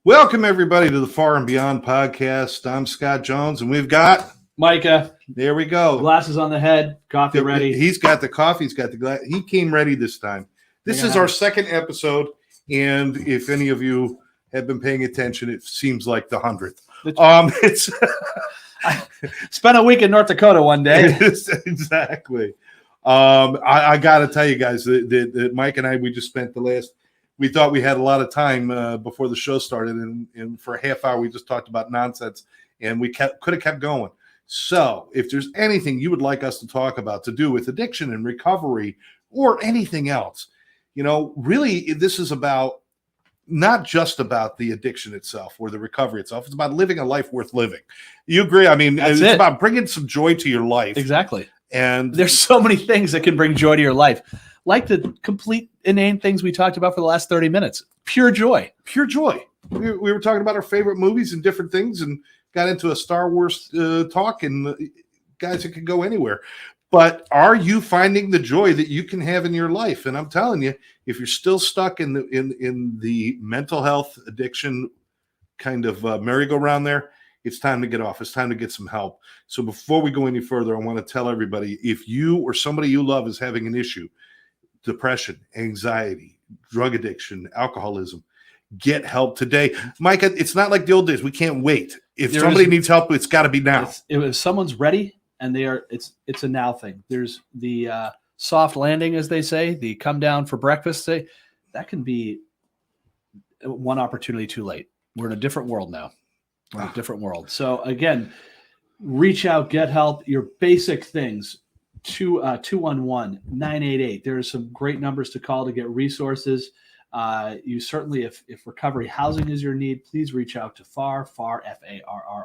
Welcome, everybody, to the Far and Beyond podcast. I'm Scott Jones, and we've got Micah. There we go. Glasses on the head, coffee ready. He's got the coffee. He's got the glass. He came ready this time. This is our second episode, and if any of you have been paying attention, it seems like the 100th. It's I spent a week in North Dakota one day. Exactly. I got to tell you guys that Mike and I, we just spent we thought we had a lot of time before the show started, and for a half hour we just talked about nonsense, and we could have kept going. So if there's anything you would like us to talk about to do with addiction and recovery or anything else, really this is about not just about the addiction itself or the recovery itself. It's about living a life worth living. You agree? I mean, it's about bringing some joy to your life. Exactly. And there's so many things that can bring joy to your life, like the complete inane things we talked about for the last 30 minutes. Pure joy. Pure joy. We were talking about our favorite movies and different things and got into a Star Wars talk, and guys, it could go anywhere. But are you finding the joy that you can have in your life? And I'm telling you, if you're still stuck in the mental health addiction kind of merry-go-round there, it's time to get off. It's time to get some help. So before we go any further, I want to tell everybody, if you or somebody you love is having an issue, depression, anxiety, drug addiction, alcoholism, get help today. Micah, it's not like the old days. We can't wait. If somebody needs help, it's got to be now. If someone's ready, and it's a now thing. There's the soft landing, as they say, the come down for breakfast. That can be one opportunity too late. We're in a different world now. We're in a different world. So again, reach out, get help. Your basic things. 211-988. There's some great numbers to call to get resources. You certainly, if recovery housing is your need, please reach out to FARR, FARR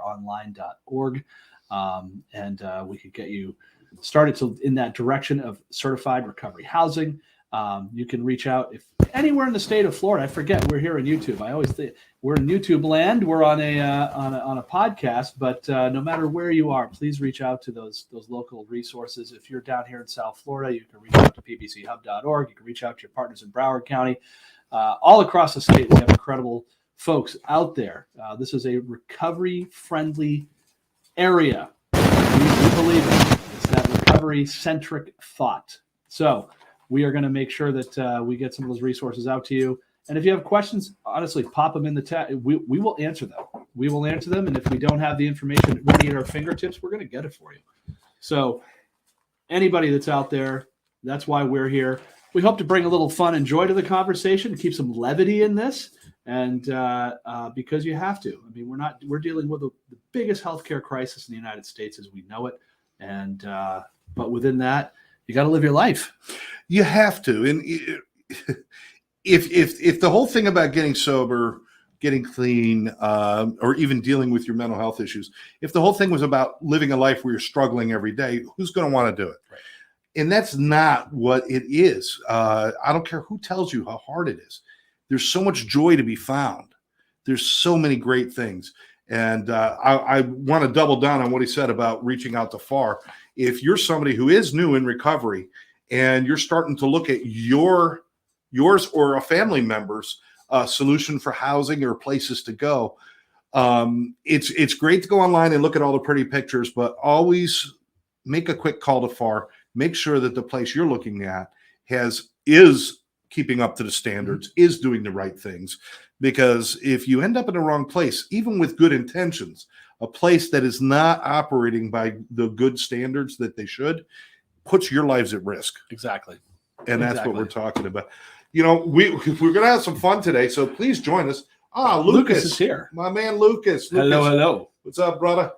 online.org. And we could get you started in that direction of certified recovery housing. You can reach out if anywhere in the state of Florida. I forget we're here on YouTube. I always think we're in YouTube land. We're on a podcast, but no matter where you are, please reach out to those local resources. If you're down here in South Florida, you can reach out to ppchub.org. You can reach out to your partners in Broward County. All across the state, we have incredible folks out there. This is a recovery-friendly area. We believe it. It's that recovery-centric thought. So we are going to make sure that we get some of those resources out to you. And if you have questions, honestly, pop them in the chat. We will answer them. We will answer them. And if we don't have the information ready at our fingertips, we're going to get it for you. So anybody that's out there, that's why we're here. We hope to bring a little fun and joy to the conversation, keep some levity in this. And because you have to. I mean, we're dealing with the biggest healthcare crisis in the United States as we know it. And but within that, you got to live your life. You have to. And if the whole thing about getting sober, getting clean, or even dealing with your mental health issues, if the whole thing was about living a life where you're struggling every day, who's going to want to do it? Right. And that's not what it is. I don't care who tells you how hard it is. There's so much joy to be found. There's so many great things. And I want to double down on what he said about reaching out to FARR. If you're somebody who is new in recovery and you're starting to look at yours or a family member's solution for housing or places to go, it's great to go online and look at all the pretty pictures, but always make a quick call to FARR. Make sure that the place you're looking at is keeping up to the standards, is doing the right things. Because if you end up in the wrong place, even with good intentions, a place that is not operating by the good standards that they should, puts your lives at risk. Exactly. And that's what we're talking about. We're going to have some fun today, so please join us. Lucas is here. My man, Lucas. Hello. What's up, brother?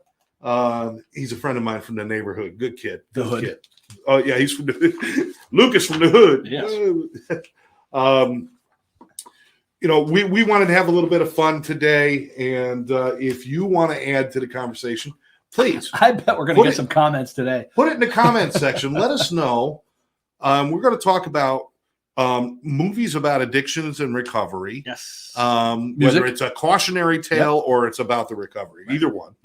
He's a friend of mine from the neighborhood. Good kid. The hood. Kid. Oh, yeah, he's from the hood. Lucas from the hood. Yes. We wanted to have a little bit of fun today, and if you want to add to the conversation, please. I bet we're going to get some comments today. Put it in the comments section. Let us know. We're going to talk about movies about addictions and recovery. Yes. Whether it's a cautionary tale or it's about the recovery. Right. Either one.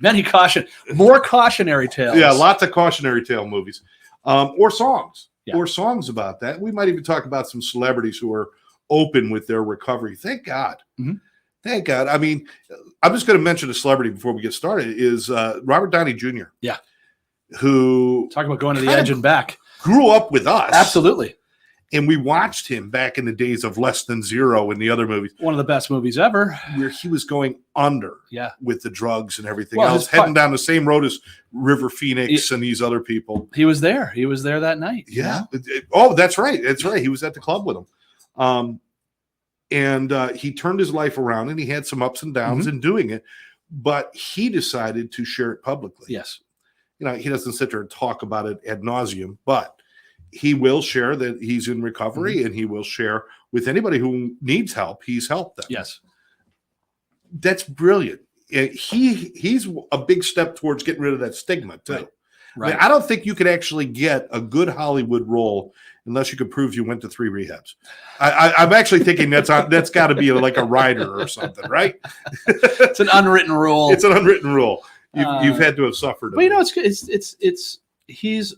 More cautionary tales. Yeah, lots of cautionary tale movies. Or songs. Or songs about that. We might even talk about some celebrities who are open with their recovery. Thank God. Mm-hmm. Thank God. I mean, I'm just going to mention a celebrity before we get started. Is Robert Downey Jr. Yeah. Who Talk about going to the edge and back. Grew up with us. Absolutely. And we watched him back in the days of Less Than Zero and the other movies. One of the best movies ever. Where he was going under with the drugs and everything else, heading down the same road as River Phoenix and these other people. He was there. He was there that night. Yeah. Oh, that's right. That's right. He was at the club with him. And he turned his life around, and he had some ups and downs in doing it. But he decided to share it publicly. Yes. You know, he doesn't sit there and talk about it ad nauseum, but he will share that he's in recovery, and he will share with anybody who needs help. He's helped them. Yes. That's brilliant. He's a big step towards getting rid of that stigma too. Right. I mean, I don't think you could actually get a good Hollywood role unless you could prove you went to 3 rehabs. I'm actually thinking that's got to be like a writer or something, right? It's an unwritten rule. It's an unwritten rule. You've had to have suffered. But you know, he's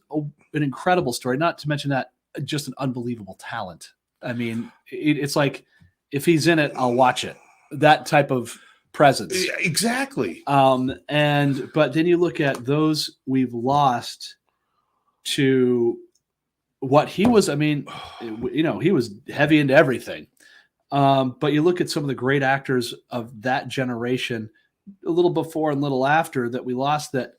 an incredible story. Not to mention that just an unbelievable talent. I mean, it's like if he's in it, I'll watch it. That type of presence. Exactly. But then you look at those we've lost to what he was. I mean, you know, he was heavy into everything. But you look at some of the great actors of that generation, a little before and a little after, that we lost, that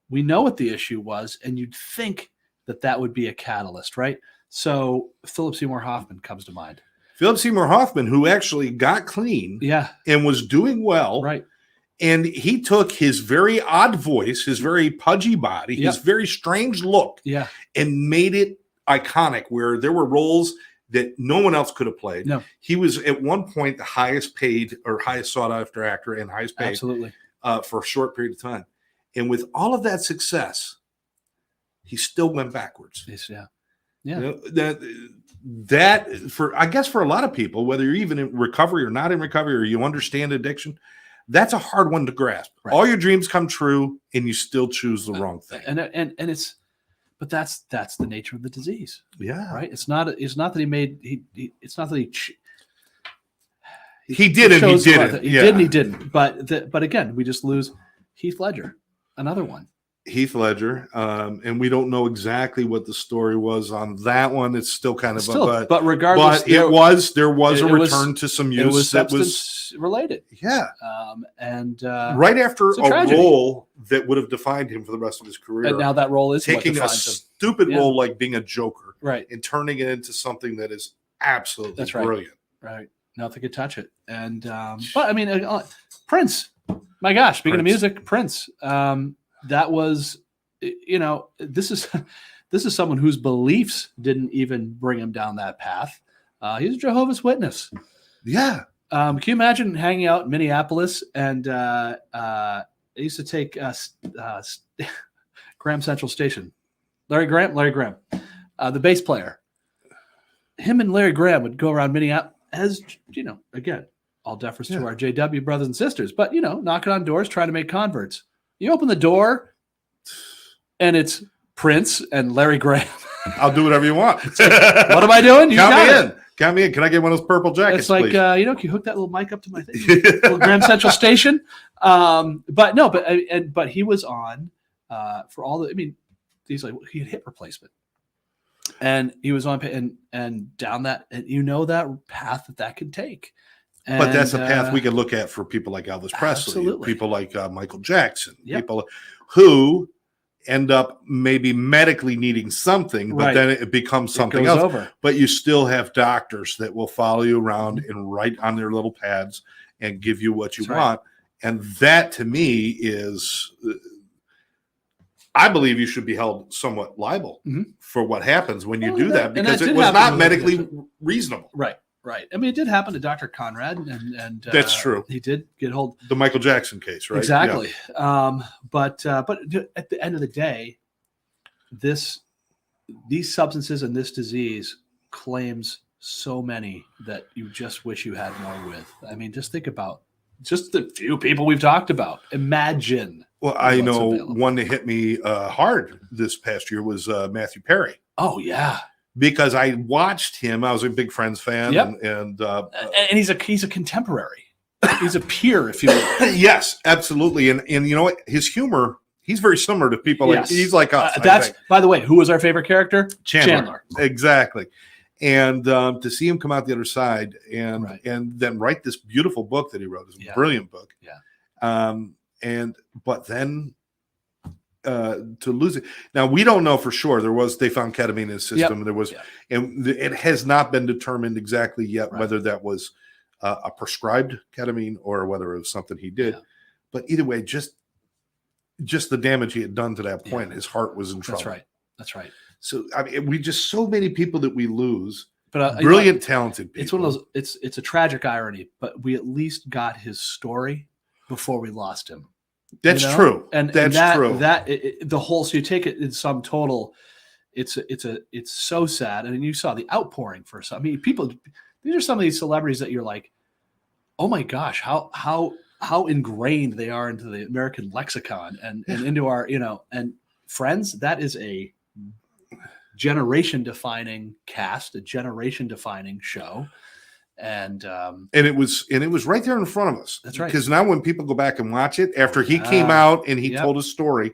we know what the issue was, and you'd think that would be a catalyst, right? So Philip Seymour Hoffman comes to mind. Philip Seymour Hoffman, who actually got clean and was doing well. Right. And he took his very odd voice, his very pudgy body, his very strange look, and made it iconic, where there were roles that no one else could have played. No. He was at one point the highest paid or highest sought after actor and highest paid for a short period of time. And with all of that success, he still went backwards. Yeah. You know, that for, I guess, for a lot of people, whether you're even in recovery or not in recovery, or you understand addiction, that's a hard one to grasp. Right. All your dreams come true, and you still choose the wrong thing. And it's, but that's the nature of the disease. Yeah. Right. It's not that he made, it's not that he did and he didn't. He did and he didn't. But again, we just lose Heath Ledger, another one. Heath Ledger, and we don't know exactly what the story was on that one. It's still kind of but regardless, but there was a return to some use. It was substance related. Yeah, and right after a role that would have defined him for the rest of his career, and now that role is taking a stupid role like being a Joker, right, and turning it into something that is absolutely brilliant. Right, nothing could touch it. And but I mean, Prince. My gosh, speaking of music, Prince. That was, you know, this is someone whose beliefs didn't even bring him down that path. He's a Jehovah's Witness. Yeah. Can you imagine hanging out in Minneapolis and I used to take Graham Central Station. Larry Graham, the bass player. Him and Larry Graham would go around Minneapolis, as you know, again, all deference to our JW brothers and sisters, but you know, knocking on doors, trying to make converts. You open the door, and it's Prince and Larry Graham. I'll do whatever you want. Like, what am I doing? You Count me in. Count me in. Can I get one of those purple jackets? It's like, please? You know, can you hook that little mic up to my thing? Little Graham Central Station. But he was on for all the. I mean, he's like he had hip replacement, and he was on and down that, and you know that path that could take. But that's a path we can look at for people like Elvis Presley, absolutely. People like Michael Jackson, people who end up maybe medically needing something, but then it becomes something else. Over. But you still have doctors that will follow you around and write on their little pads and give you what you want. And that, to me, is, I believe you should be held somewhat liable for what happens when you do that, because it was not medically reasonable. Right. I mean, it did happen to Dr. Conrad, and that's true. He did get hold the Michael Jackson case, right? Exactly. Yeah. But at the end of the day, these substances and this disease claims so many that you just wish you had more with. I mean, just think about just the few people we've talked about. Imagine. Well, I know one that hit me hard this past year was Matthew Perry. Oh yeah. Because I watched him, I was a big Friends fan, and he's a contemporary. he's a peer, if you will. Yes, absolutely. And you know what? His humor, he's very similar to people. Yes. Like, he's like us. That's, by the way, who was our favorite character? Chandler. Exactly. And to see him come out the other side and Right. and then write this beautiful book that he wrote, is a Yeah. brilliant book. Yeah. But then to lose it. Now, we don't know for sure. They found ketamine in his system. Yep. And there was, Yep. and it has not been determined exactly yet Right. whether that was a prescribed ketamine or whether it was something he did. Yeah. But either way, just the damage he had done to that point, Yeah. his heart was in trouble. That's right. So I mean, we just so many people that we lose. But Brilliant, talented people. It's one of those. It's a tragic irony, but we at least got his story before we lost him. That's true. And that's true. The whole. So you take it in sum total, it's so sad. And you saw the outpouring for some. I mean, people. These are some of these celebrities that you're like, oh my gosh, how ingrained they are into the American lexicon and into our, and Friends. That is a generation defining cast, a generation defining show. And it was right there in front of us. That's right. Because now when people go back and watch it after he came out and he told his story,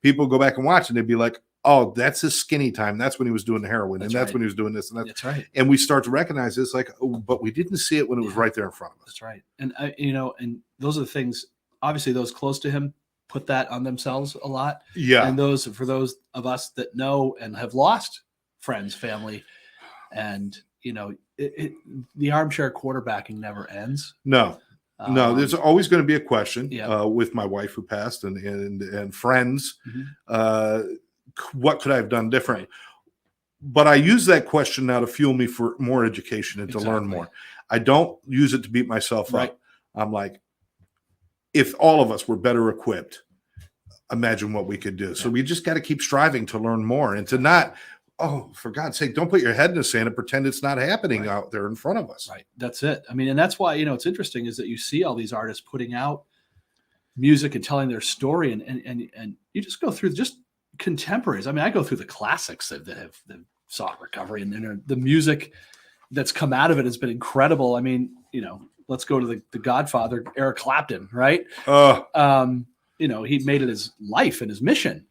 people go back and watch and they'd be like, oh, that's his skinny time. That's when he was doing the heroin. That's and that's right. when he was doing this. And that's right. And we start to recognize this like, oh, but we didn't see it when it was right there in front of us. That's right. And and those are the things, obviously those close to him put that on themselves a lot. Yeah. And for those of us that know and have lost friends, family, and the armchair quarterbacking never ends. No, there's always going to be a question with my wife who passed and friends. Mm-hmm. What could I have done different? Right. But I use that question now to fuel me for more education and to learn more. I don't use it to beat myself up. I'm like, if all of us were better equipped, imagine what we could do. So we just got to keep striving to learn more and to not, oh, for God's sake, don't put your head in the sand and pretend it's not happening out there in front of us. Right. That's it. I mean, and that's why, it's interesting is that you see all these artists putting out music and telling their story and you just go through just contemporaries. I mean, I go through the classics that have sought recovery and the music that's come out of it has been incredible. I mean, let's go to the Godfather, Eric Clapton, right? He made it his life and his mission.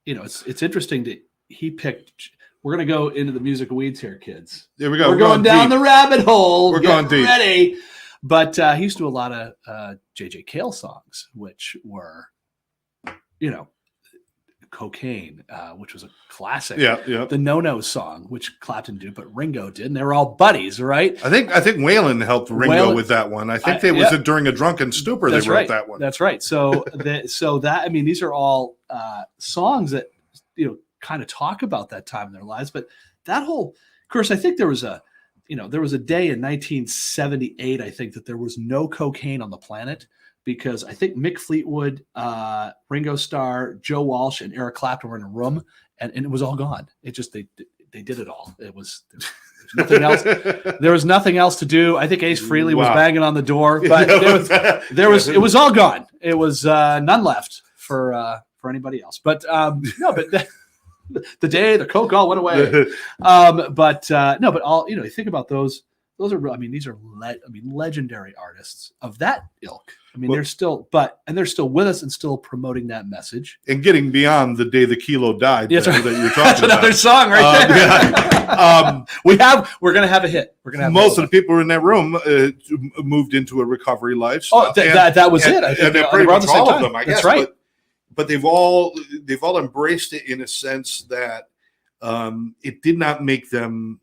It's interesting that he picked. We're going to go into the music weeds here, kids. There we go. We're going down the rabbit hole. We're going deep. Ready. But he used to do a lot of J.J. Cale songs, which were, Cocaine, which was a classic. Yeah. The No-No song, which Clapton did, but Ringo did, and they were all buddies, right? I think Waylon helped Ringo with that one. I think it was during a drunken stupor they wrote that one. That's right. So these are all songs that kind of talk about that time in their lives. But that whole, of course, I think there was a day in 1978. I think that there was no cocaine on the planet. Because I think Mick Fleetwood, Ringo Starr, Joe Walsh, and Eric Clapton were in a room, and it was all gone. It just they did it all. There was nothing else. There was nothing else to do. I think Ace Frehley was banging on the but it was all gone. It was none left for anybody else. But the day the coke all went away. But all you think about those. Those are, these are legendary artists of that ilk. They're still, they're still with us and still promoting that message and getting beyond the day the kilo died. That you're talking That's about. Another song right there. We're gonna have a hit. We're gonna have most of the people in that room moved into a recovery lifestyle. That was it. I think and pretty much all of them. I guess. That's right. But they've all embraced it in a sense that it did not make them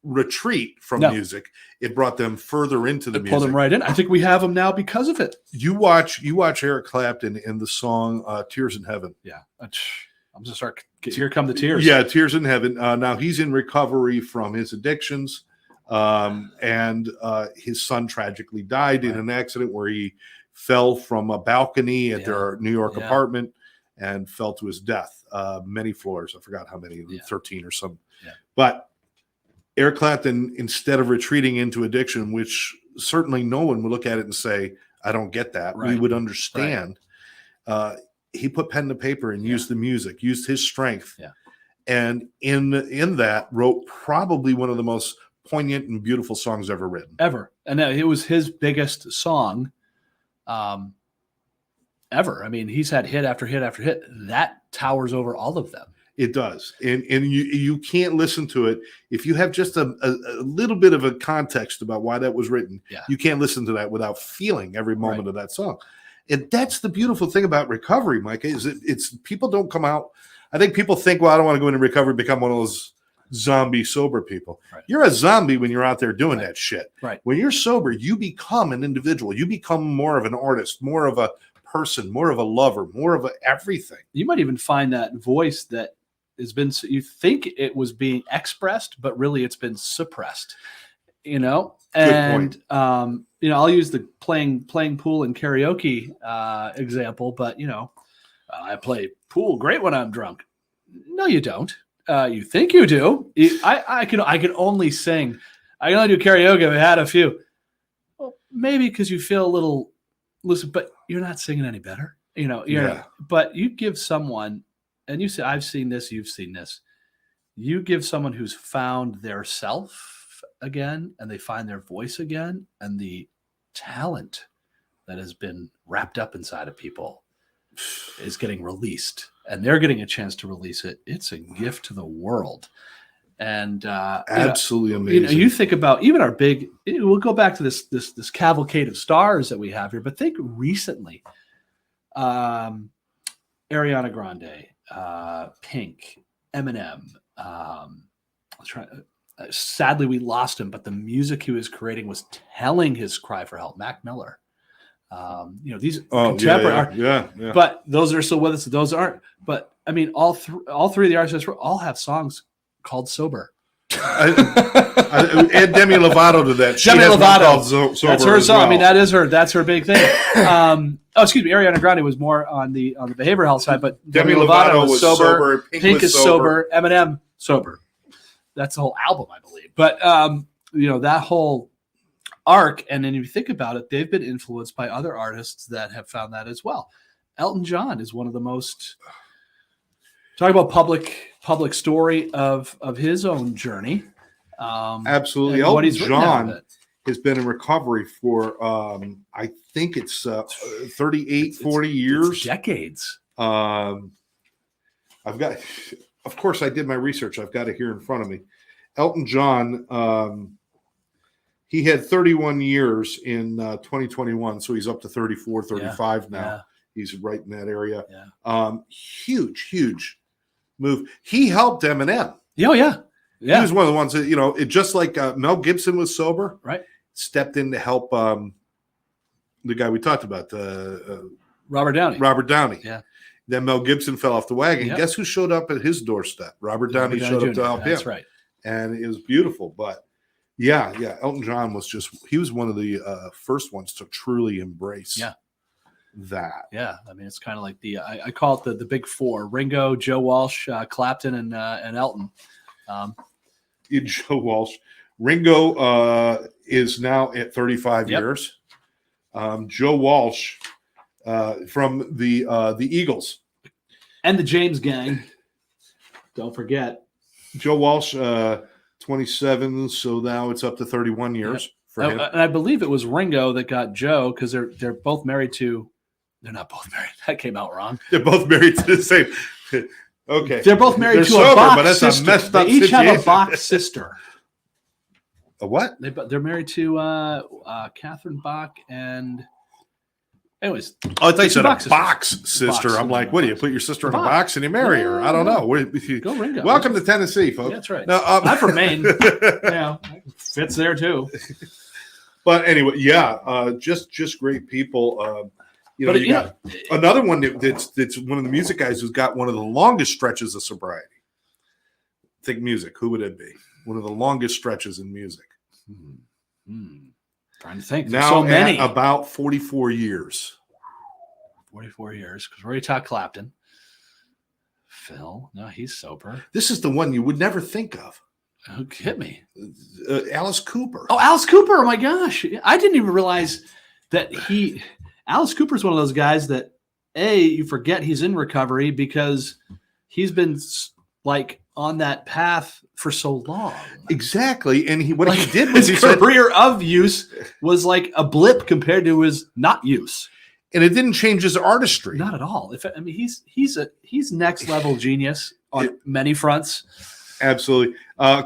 retreat from music. It brought them further into the music. Pulled them right in. I think we have them now because of it. You watch Eric Clapton in the song Tears in Heaven. Yeah. I'm going to start. Here come the tears. Yeah, Tears in Heaven. Now he's in recovery from his addictions. And his son tragically died in an accident where he fell from a balcony at their New York apartment and fell to his death. Many floors. I forgot how many, 13 or something. Yeah. But Eric Clapton, instead of retreating into addiction, which certainly no one would look at it and say, I don't get that. Right. We would understand. Right. He put pen to paper and used the music, used his strength. Yeah. And in that wrote probably one of the most poignant and beautiful songs ever written. Ever. And it was his biggest song ever. I mean, he's had hit after hit after hit. That towers over all of them. It does. And you can't listen to it. If you have just a little bit of a context about why that was written, you can't listen to that without feeling every moment of that song. And that's the beautiful thing about recovery, Micah, is it's people don't come out. I think people think, well, I don't want to go into recovery, become one of those zombie sober people. Right. You're a zombie when you're out there doing that shit. Right. When you're sober, you become an individual. You become more of an artist, more of a person, more of a lover, more of everything. You might even find that voice that has been, you think it was being expressed, but really it's been suppressed, you know? And, I'll use the playing pool and karaoke example, but, I play pool great when I'm drunk. No, you don't. You think you do. I can only sing. I can only do karaoke if I had a few. Well, maybe because you feel a little loose, but you're not singing any better. But you give someone, and you say, I've seen this, you've seen this. You give someone who's found their self again, and they find their voice again, and the talent that has been wrapped up inside of people is getting released, and they're getting a chance to release it. It's a gift to the world. And absolutely amazing. You think about even our big, we'll go back to this cavalcade of stars that we have here, but think recently, Ariana Grande, Pink, Eminem. Sadly, we lost him, but the music he was creating was telling his cry for help. Mac Miller. These contemporary yeah. But those are still with us. Those aren't. But I mean, all three of the artists all have songs called Sober. Add Demi Lovato to that. Demi Lovato, Sober, that's her song. Well. I mean, that's her big thing. Excuse me, Ariana Grande was more on the behavioral health side, but Demi Lovato was sober. Pink is sober. Eminem sober. That's the whole album, I believe. But that whole arc, and then if you think about it, they've been influenced by other artists that have found that as well. Elton John is one of the most, talk about public story of his own journey. Absolutely. Elton John has been in recovery for I think it's 38, 40 years. It's decades. I've got, of course I did my research. I've got it here in front of me. Elton John, he had 31 years in 2021, so he's up to 34, 35 now. Yeah. He's right in that area. Yeah. Huge move. He helped Eminem. Oh, yeah. He was one of the ones that, it just like Mel Gibson was sober. Right. Stepped in to help the guy we talked about, Robert Downey. Yeah. Then Mel Gibson fell off the wagon. Yep. Guess who showed up at his doorstep? Robert Downey showed up to help him. That's right. And it was beautiful. But yeah, Elton John was he was one of the first ones to truly embrace that. Yeah, I mean, it's kind of like I call it the big four: Ringo, Joe Walsh, Clapton, and Elton. Joe Walsh. Ringo is now at 35 years. Joe Walsh from the Eagles. And the James Gang. Don't forget. Joe Walsh, 27, so now it's up to 31 years for him. And I believe it was Ringo that got Joe because they're both married to. They're not both married. That came out wrong. They're both married to the same. Okay. They're both married to sober, a Bach but that's sister. A messed up they each situation. have a Bach sister. A what? They're married to Catherine Bach and. Anyways. Oh, I thought you said a box sister. I'm like, what do you put your sister in a box and you marry her? I don't know. Go Ringo. Welcome to Tennessee, folks. Yeah, that's right. No, I'm from Maine. Fits there too. But anyway, just great people. Got another one that's one of the music guys who's got one of the longest stretches of sobriety. Think music. Who would it be? One of the longest stretches in music. Trying to think. Now so many. About 44 years. 44 years. Because we already talked Clapton. Phil. No, he's sober. This is the one you would never think of. Who hit me? Alice Cooper. Oh, Alice Cooper. Oh, my gosh. I didn't even realize that Alice Cooper is one of those guys that, you forget he's in recovery because he's been like on that path for so long. Exactly. And he did was his career of use was like a blip compared to his not use. And it didn't change his artistry. Not at all. He's next level genius on many fronts. Absolutely.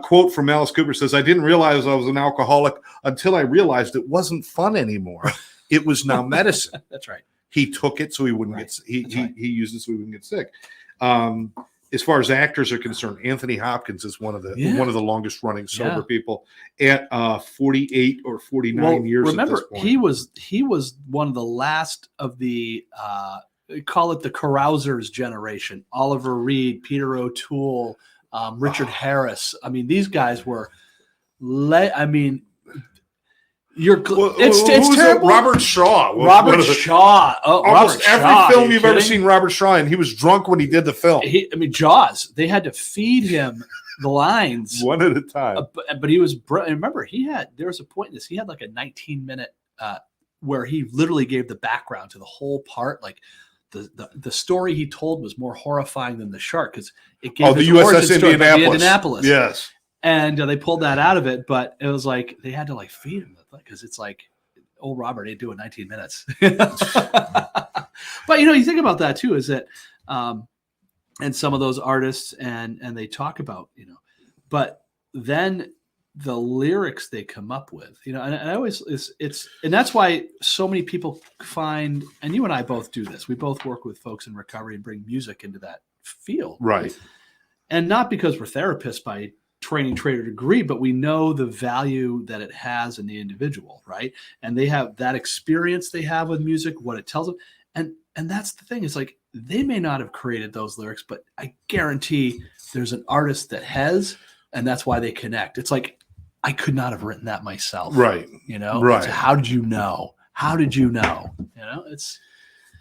Quote from Alice Cooper says, "I didn't realize I was an alcoholic until I realized it wasn't fun anymore. It was now medicine." That's right. He took it so he wouldn't get he used it so he wouldn't get sick. As far as actors are concerned, Anthony Hopkins is one of the longest running sober people at 48 or 49 years. Remember, at this point. he was one of the last of the call it the carousers generation. Oliver Reed, Peter O'Toole, Richard Harris. I mean, these guys were. It's terrible. Robert Shaw. Shaw. Almost every film you've ever seen Robert Shaw in, he was drunk when he did the film. Jaws. They had to feed him the lines one at a time. But he was. Remember, there was a point in this. He had like a 19-minute where he literally gave the background to the whole part. Like the story he told was more horrifying than the shark because it gave the USS Indianapolis. Yes. And they pulled that out of it, but it was like they had to like feed him because it's like old Robert ain't doing 19 minutes. But you think about that too, is that and some of those artists and they talk about but then the lyrics they come up with, and I always it's and that's why so many people find, and you and I both do this. We both work with folks in recovery and bring music into that field, right? And not because we're therapists by training, trade, or degree, but we know the value that it has in the individual, right? And they have that experience they have with music, what it tells them. And that's the thing. It's like they may not have created those lyrics, but I guarantee there's an artist that has, and that's why they connect. It's like, I could not have written that myself. Right. Right. So how did you know? How did you know?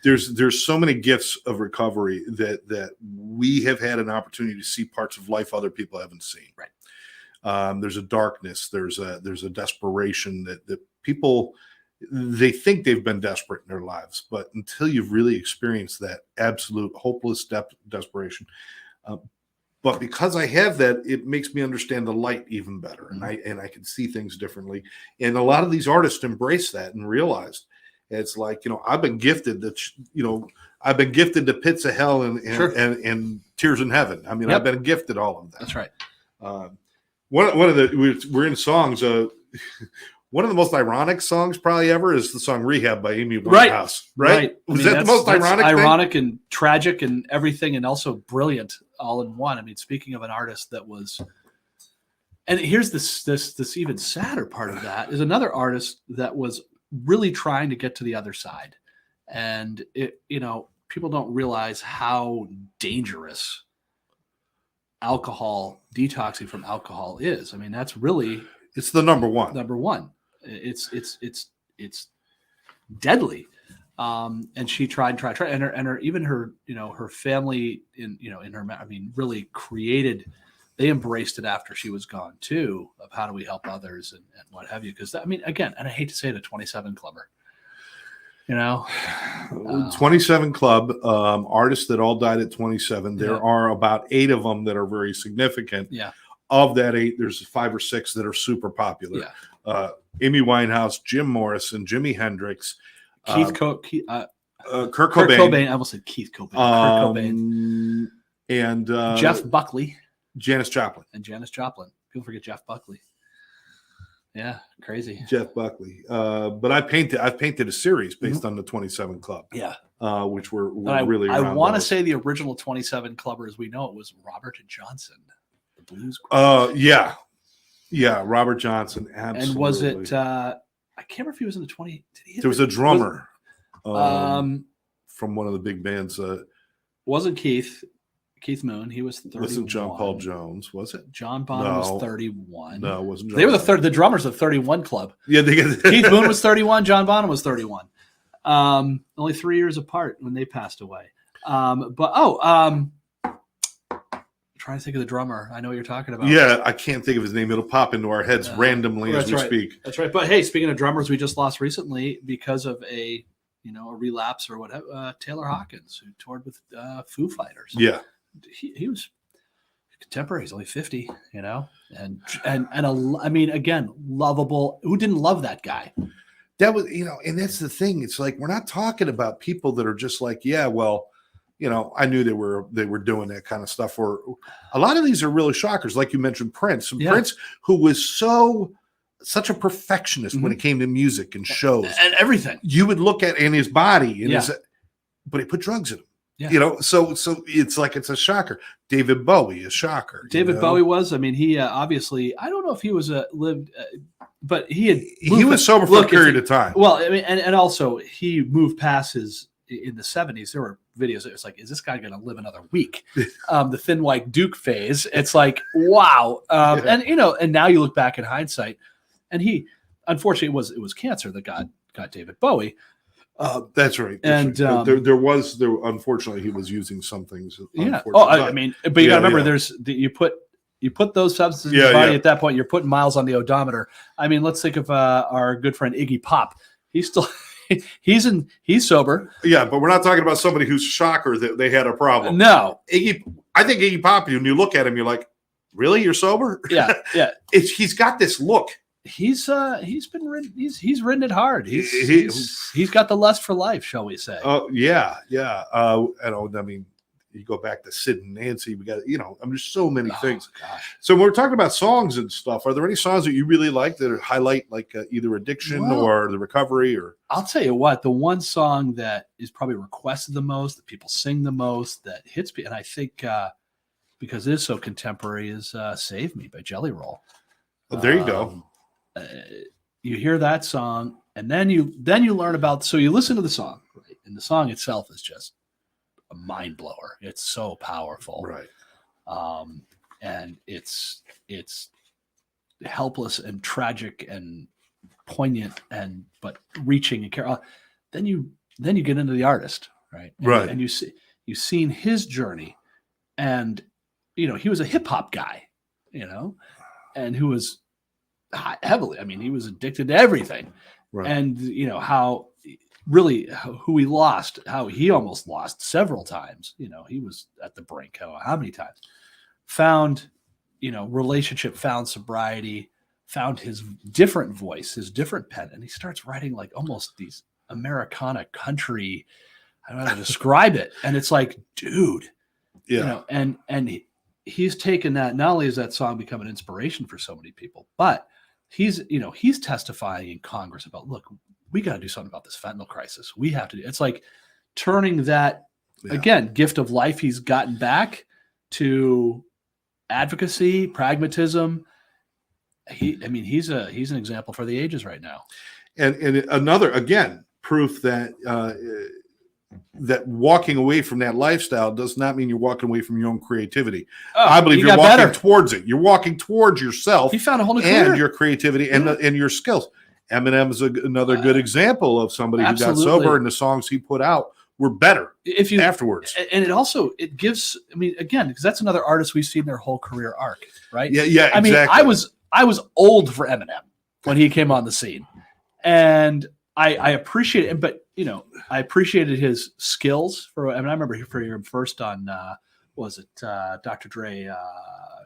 There's so many gifts of recovery that we have had an opportunity to see parts of life other people haven't seen. Right. There's a darkness. There's a desperation that people, they think they've been desperate in their lives, but until you've really experienced that absolute hopeless desperation. But because I have that, it makes me understand the light even better, and I can see things differently. And a lot of these artists embrace that and realized. It's like, I've been gifted I've been gifted to pits of hell and tears in heaven. I mean, I've been gifted all of that. That's right. We're in songs. One of the most ironic songs probably ever is the song "Rehab" by Amy Winehouse. Right? Was that the most ironic? Ironic and tragic and everything, and also brilliant all in one. I mean, speaking of an artist that was, and here's this even sadder part of that is another artist that was really trying to get to the other side. And people don't realize how dangerous detoxing from alcohol is. I mean, that's really, it's the number one. It's deadly. And she tried, and her family really created, they embraced it after she was gone too, of how do we help others and what have you. Because again, and I hate to say it, a 27 clubber, 27 club, artists that all died at 27. There are about 8 of them that are very significant. Yeah. Of that 8, there's 5 or 6 that are super popular. Yeah. Amy Winehouse, Jim Morrison, Jimi Hendrix, Kurt Cobain. I almost said Keith Cobain. Kurt Cobain. And Jeff Buckley. Janis Joplin. People forget Jeff Buckley. Yeah, crazy. Jeff Buckley. But I've painted a series based on the 27 Club. Yeah. Which were really I want to say the original 27 Clubber, as we know it, was Robert Johnson, the blues. Yeah. Yeah, Robert Johnson. Absolutely. And was it I can't remember if he was in the 20. There was a drummer from one of the big bands. Wasn't Keith Moon. He was 31. Wasn't John Paul Jones, was it? John Bonham was 31. No, it wasn't. They were the drummers of 31 Club. Yeah, Keith Moon was 31. John Bonham was 31. Only 3 years apart when they passed away. Trying to think of the drummer. I know what you're talking about. Yeah, I can't think of his name. It'll pop into our heads randomly as we speak. That's right. But hey, speaking of drummers, we just lost recently because of a relapse or whatever. Taylor Hawkins, who toured with Foo Fighters. Yeah, he was contemporary. He's only 50, you know, and I mean, again, lovable. Who didn't love that guy? That was, you know, and that's the thing. It's like, we're not talking about people that are just like, yeah, well, you know, I knew they were doing that kind of stuff. Or a lot of these are really shockers. Like you mentioned, Prince. And Prince, who was such a perfectionist when it came to music and shows and everything. You would look at in his body and but he put drugs in him. Yeah. You know, so it's like, it's a shocker. David Bowie, a shocker. David Bowie was. I mean, he obviously, I don't know if he was but he was sober for a period of time. Well, I mean, and also he moved past his, in the 70s. There were videos. It was like, is this guy going to live another week? The Thin White Duke phase. It's like, wow. And you know, and now you look back in hindsight, and he, unfortunately, it was cancer that got David Bowie. That's right. And there unfortunately, he was using some things. Yeah. Oh, I mean, but you got to remember, you put those substances in your body at that point, you're putting miles on the odometer. I mean, let's think of our good friend Iggy Pop. He's still he's sober. Yeah, but we're not talking about somebody who's a shocker that they had a problem. No. I think Iggy Pop, when you look at him, you're like, really? You're sober? Yeah. Yeah. He's got this look. He's ridden it hard. He's got the lust for life, shall we say? Oh yeah. I mean, you go back to Sid and Nancy. We got, you know, I mean, there's so many things. Gosh. So when we're talking about songs and stuff, are there any songs that you really like that highlight like either addiction or the recovery? Or I'll tell you what, the one song that is probably requested the most, that people sing the most, that hits me, and I think because it is so contemporary, is "Save Me" by Jelly Roll. There you go. You hear that song, and then you learn about. So you listen to the song, right? And the song itself is just a mind blower. It's so powerful, right? And it's helpless and tragic and poignant but reaching and care. Then you get into the artist, right? Right. And you've seen his journey, and you know he was a hip hop guy, you know, and who was heavily. I mean, he was addicted to everything, right? And you know who he lost, how he almost lost several times. You know, he was at the brink. How many times? Found, you know, relationship, found sobriety, found his different voice, his different pen, and he starts writing like almost these Americana country. I don't know how to describe it, and it's like, dude, you know, and he's taken that. Not only has that song become an inspiration for so many people, but he's testifying in Congress about, look, we got to do something about this fentanyl crisis. We have to do. It's like turning that again gift of life he's gotten back to advocacy, pragmatism. He's an example for the ages right now. And another, again, proof that that walking away from that lifestyle does not mean you're walking away from your own creativity. I believe you're walking towards it. You're walking towards yourself. You found a whole new career. And your creativity and your skills. Eminem is another good example of somebody who got sober, and the songs he put out were better afterwards. And it gives, I mean, again, because that's another artist we've seen their whole career arc, right? Yeah, I mean, exactly. I was old for Eminem when he came on the scene, and I appreciate it. But you know, I appreciated his skills for. I mean, I remember hearing him first on Dr. Dre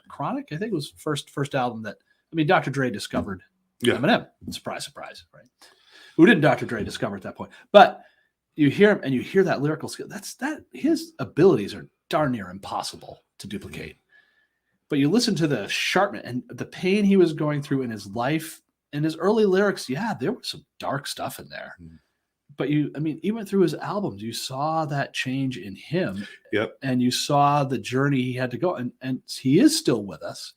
Chronic? I think it was first album that. I mean, Dr. Dre discovered Eminem. Surprise, surprise, right? Who didn't Dr. Dre discover at that point? But you hear him and you hear that lyrical skill. His abilities are darn near impossible to duplicate. But you listen to the sharpness and the pain he was going through in his life, in his early lyrics. Yeah, there was some dark stuff in there. But even through his albums, you saw that change in him. Yep. And you saw the journey he had to go. And he is still with us.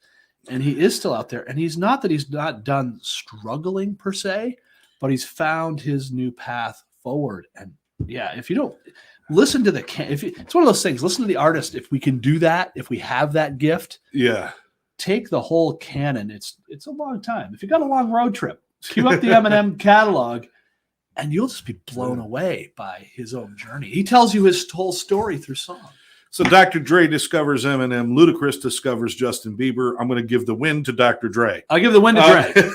And he is still out there. And he's not done struggling per se, but he's found his new path forward. And yeah, if you don't listen to it's one of those things, listen to the artist. If we can do that, if we have that gift, take the whole canon. It's a long time. If you got a long road trip, cue up the Eminem catalog and you'll just be blown away by his own journey. He tells you his whole story through song. So Dr. Dre discovers Eminem. Ludacris discovers Justin Bieber. I'm going to give the win to Dr. Dre. I'll give the win to Dre.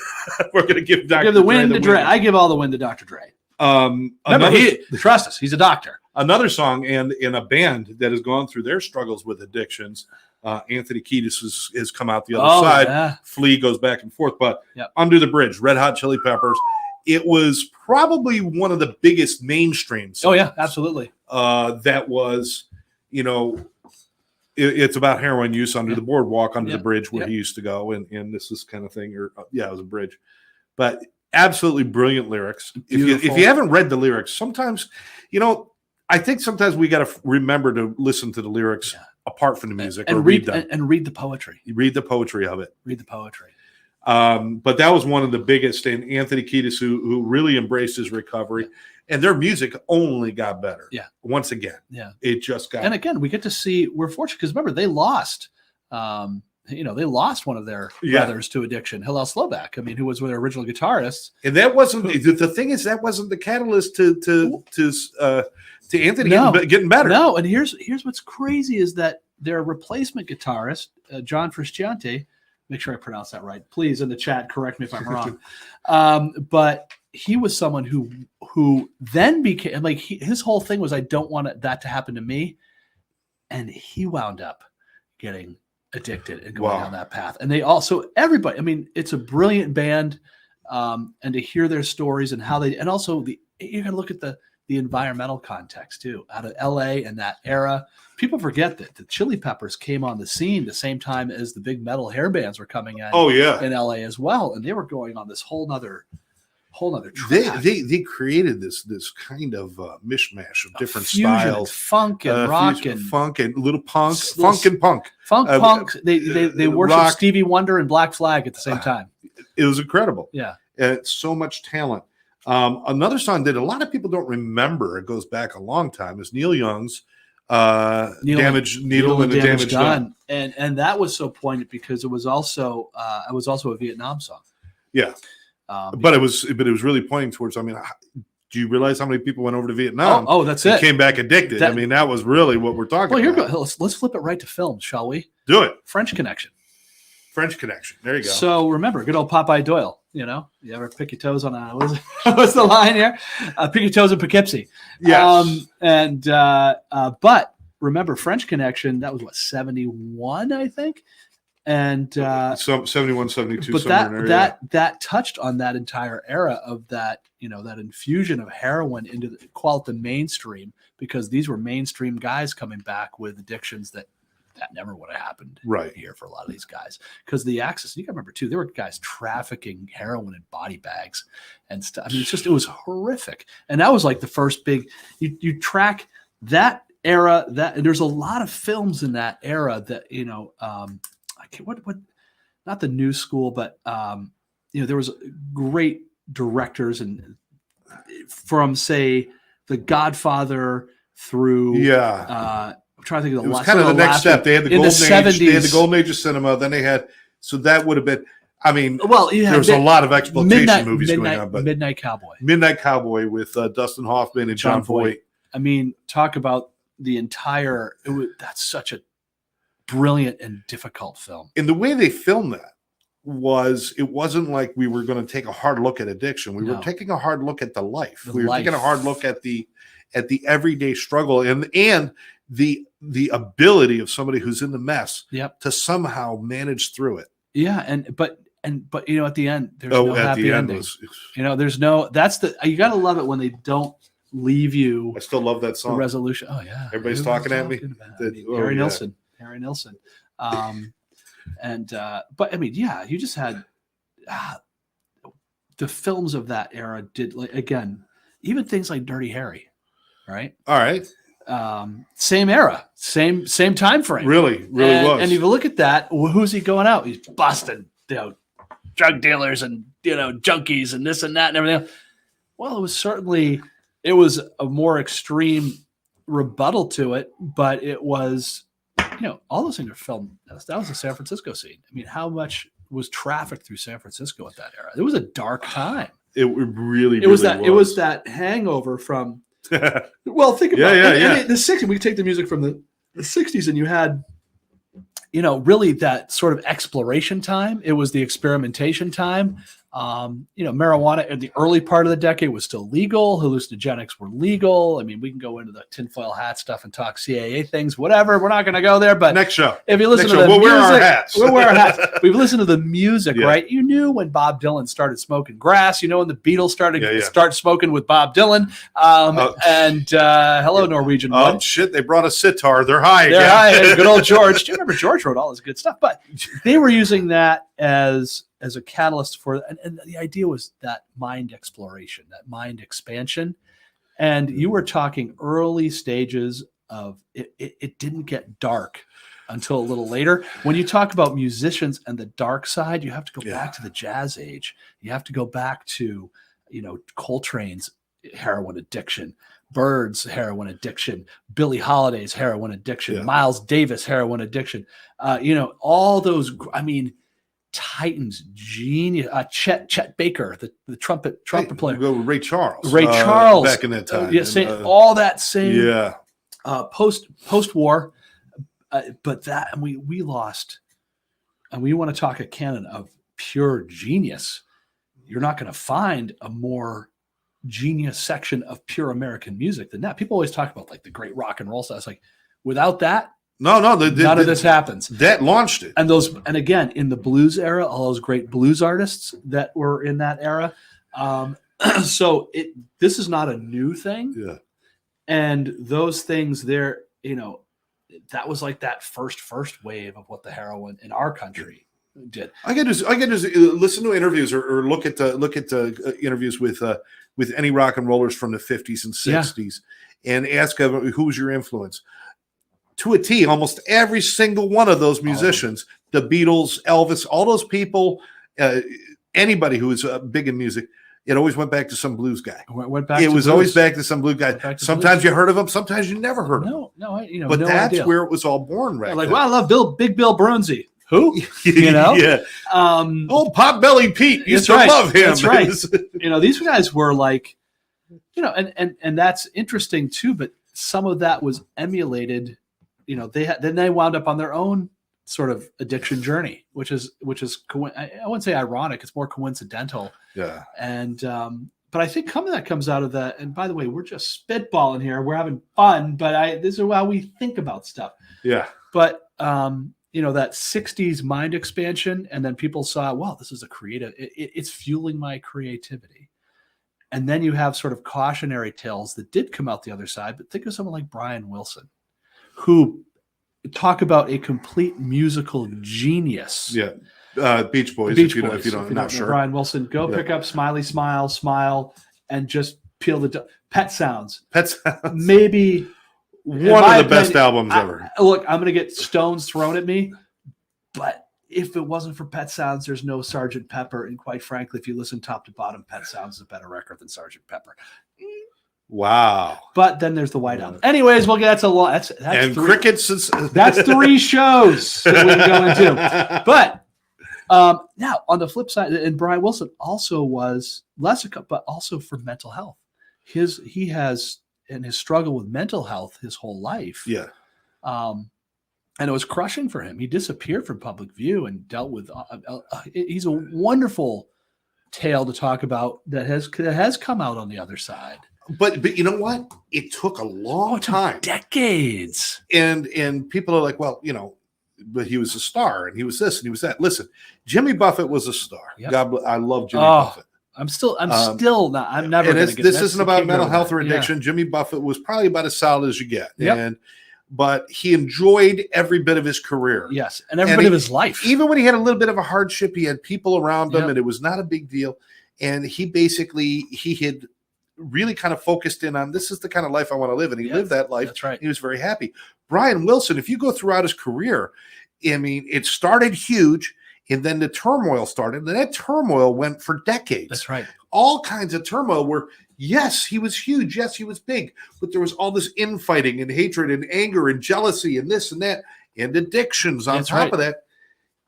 We're going to give Dr. Dre the win to Dre. I give all the win to Dr. Dre. Remember, trust us, he's a doctor. Another song and in a band that has gone through their struggles with addictions. Anthony Kiedis has come out the other side. Yeah. Flea goes back and forth, but Yep. Under the Bridge, Red Hot Chili Peppers. It was probably one of the biggest mainstream songs. Oh yeah, absolutely. That was, it's about heroin use under the boardwalk, under the bridge where he used to go, and this is kind of thing. Or it was a bridge, but absolutely brilliant lyrics. If you haven't read the lyrics, sometimes, I think sometimes we got to remember to listen to the lyrics apart from the music and read them and read the poetry. You read the poetry of it. Read the poetry. But that was one of the biggest, and Anthony Kiedis, who really embraced his recovery, and their music only got better. Yeah. Once again. Yeah. It just got. And again, we get to see. We're fortunate because remember they lost. They lost one of their brothers to addiction, Hillel Slovak. I mean, who was one of their original guitarists. And that wasn't the thing. Is that wasn't the catalyst to Anthony getting better. No. And here's what's crazy is that their replacement guitarist, John Frusciante. Make sure I pronounce that right. Please, in the chat, correct me if I'm wrong. But he was someone who then became like his whole thing was, I don't want that to happen to me, and he wound up getting addicted and going down that path. And they also everybody. I mean, it's a brilliant band, and to hear their stories and how and also you got to look at the environmental context too, out of LA and that era. People forget that the Chili Peppers came on the scene the same time as the big metal hair bands were coming in. In LA as well, and they were going on this whole nother track. They created this kind of mishmash of different styles, funk and rock and funk and little punk, funk and punk, punk. They worshiped Stevie Wonder and Black Flag at the same time. It was incredible. Yeah, so much talent. Another song that a lot of people don't remember, it goes back a long time, is Neil Young's Needle and the Damage Done. And that was so poignant because it was also a Vietnam song. Yeah. But it was really pointing towards, do you realize how many people went over to Vietnam? Oh, that's it. Came back addicted. That was really what we're talking about. Let's flip it right to film, shall we? Do it. French Connection. There you go. So remember, good old Popeye Doyle. You ever pick your toes on what's the line here? Pick your toes in Poughkeepsie. Yes. But remember, French Connection, that was 71, I think. And 71, 72. But that touched on that entire era of that, that infusion of heroin into call it the mainstream, because these were mainstream guys coming back with addictions that never would have happened here for a lot of these guys, because the access. You got to remember too, there were guys trafficking heroin in body bags and stuff. I mean, it was horrific, and that was like the first big. You track that era. And there's a lot of films in that era that what not the new school, but there was great directors and from say The Godfather through I'm trying to think of it was kind of the next step. They had the golden age. They had the golden age of cinema. Then they had that would have been. There was a lot of exploitation movies going on. But Midnight Cowboy with Dustin Hoffman and John Voight. Talk about the entire. That's such a brilliant and difficult film. And the way they filmed that it wasn't like we were going to take a hard look at addiction. We were taking a hard look at the life. We were taking a hard look at the everyday struggle and the ability of somebody who's in the mess to somehow manage through it. Yeah. But at the end, there's no happy ending. There's no, you got to love it when they don't leave you. I still love that song. The resolution. Oh yeah. Everybody's talking at me. Harry Nilsson. You just had the films of that era did even things like Dirty Harry, right? All right. Same era, same time frame. Really was. And if you look at that, who's he going out? He's busting, drug dealers and junkies and this and that and everything else. Well, it was a more extreme rebuttal to it, but it was, all those things are filmed. That was the San Francisco scene. How much was trafficked through San Francisco at that era? It was a dark time. It really was. It was that hangover from. Well, think about it. The 60s, we take the music from the 60s, and you had, really that sort of exploration time. It was the experimentation time. Marijuana in the early part of the decade was still legal. Hallucinogenics were legal. I mean, we can go into the tinfoil hat stuff and talk CAA things, whatever. We're not going to go there. But next show, if you listen to the we'll music, wear our hats. We'll wear our hats. We've listened to the music, Yeah. right? You knew when Bob Dylan started smoking grass. You know when the Beatles started start smoking with Bob Dylan. Hello, Norwegian Oh Wood. shit! They brought a sitar. They're high again. They're high. Good old George. Do you remember George wrote all this good stuff? But they were using that as a catalyst for, and the idea was that mind exploration, that mind expansion. And you were talking early stages of it. It didn't get dark until a little later. When you talk about musicians and the dark side, you have to go back to the jazz age. You have to go back to, Coltrane's heroin addiction, Bird's heroin addiction, Billie Holiday's heroin addiction, Miles Davis heroin addiction. All those, Titans, genius, Chet Baker, the trumpet player. Go with Ray Charles. Back in that time. All that same. Yeah. Post-war, but that, and we lost, and we want to talk a canon of pure genius. You're not going to find a more genius section of pure American music than that. People always talk about like the great rock and roll stuff. It's like, without that, none of this happens. That launched it. And again, in the blues era, all those great blues artists that were in that era. So this is not a new thing. Yeah. And those things there, that was like that first wave of what the heroin in our country did. I get to listen to interviews or look at interviews with any rock and rollers from the 50s and 60s and ask them, who was your influence? To a T, almost every single one of those musicians, the Beatles, Elvis, all those people, anybody who was big in music, it always went back to some blues guy. It was always back to some blues guy. Sometimes you heard of him, sometimes you never heard of him. But that's idea. Where it was all born, right? Well, I love Big Bill Brunzi. Who? Yeah. Potbelly Pete used to love him. That's right. These guys were like, and that's interesting too. But some of that was emulated. Then they wound up on their own sort of addiction journey, which is I wouldn't say ironic. It's more coincidental. Yeah. And but I think some of that comes out of that. And by the way, we're just spitballing here. We're having fun, but this is how we think about stuff. Yeah. But that 60s mind expansion, and then people saw, wow, this is a creative. It's fueling my creativity. And then you have sort of cautionary tales that did come out the other side. But think of someone like Brian Wilson, who talk about a complete musical genius. Yeah. Beach Boys. If you don't, not sure. Brian Wilson, pick up Smiley Smile, and just peel the Pet Sounds. Maybe one of the best albums ever. Look, I'm going to get stones thrown at me, but if it wasn't for Pet Sounds, there's no Sgt. Pepper. And quite frankly, if you listen top to bottom, Pet Sounds is a better record than Sgt. Pepper. Wow. But then there's the White Album. Anyways, that's a lot. That's and three, Crickets. That's 3 shows that we can go into. But now on the flip side, and Brian Wilson also was less, but also for mental health. He has in his struggle with mental health his whole life. Yeah. And it was crushing for him. He disappeared from public view and dealt with. He's a wonderful tale to talk about that has come out on the other side. But you know what? It took a long time, decades, and people are like, well, but he was a star, and he was this, and he was that. Listen, Jimmy Buffett was a star. Yep. I love Jimmy Buffett. I'm still not. I'm never. This isn't about mental health or addiction. Yeah. Jimmy Buffett was probably about as solid as you get. Yep. But he enjoyed every bit of his career. Yes, and every bit of his life. Even when he had a little bit of a hardship, he had people around him, and it was not a big deal. And he had really kind of focused in on, this is the kind of life I want to live. And he lived that life. That's right. He was very happy. Brian Wilson, if you go throughout his career, it started huge, and then the turmoil started. And that turmoil went for decades. That's right. All kinds of turmoil where, yes, he was huge. Yes, he was big. But there was all this infighting and hatred and anger and jealousy and this and that and addictions on top of that.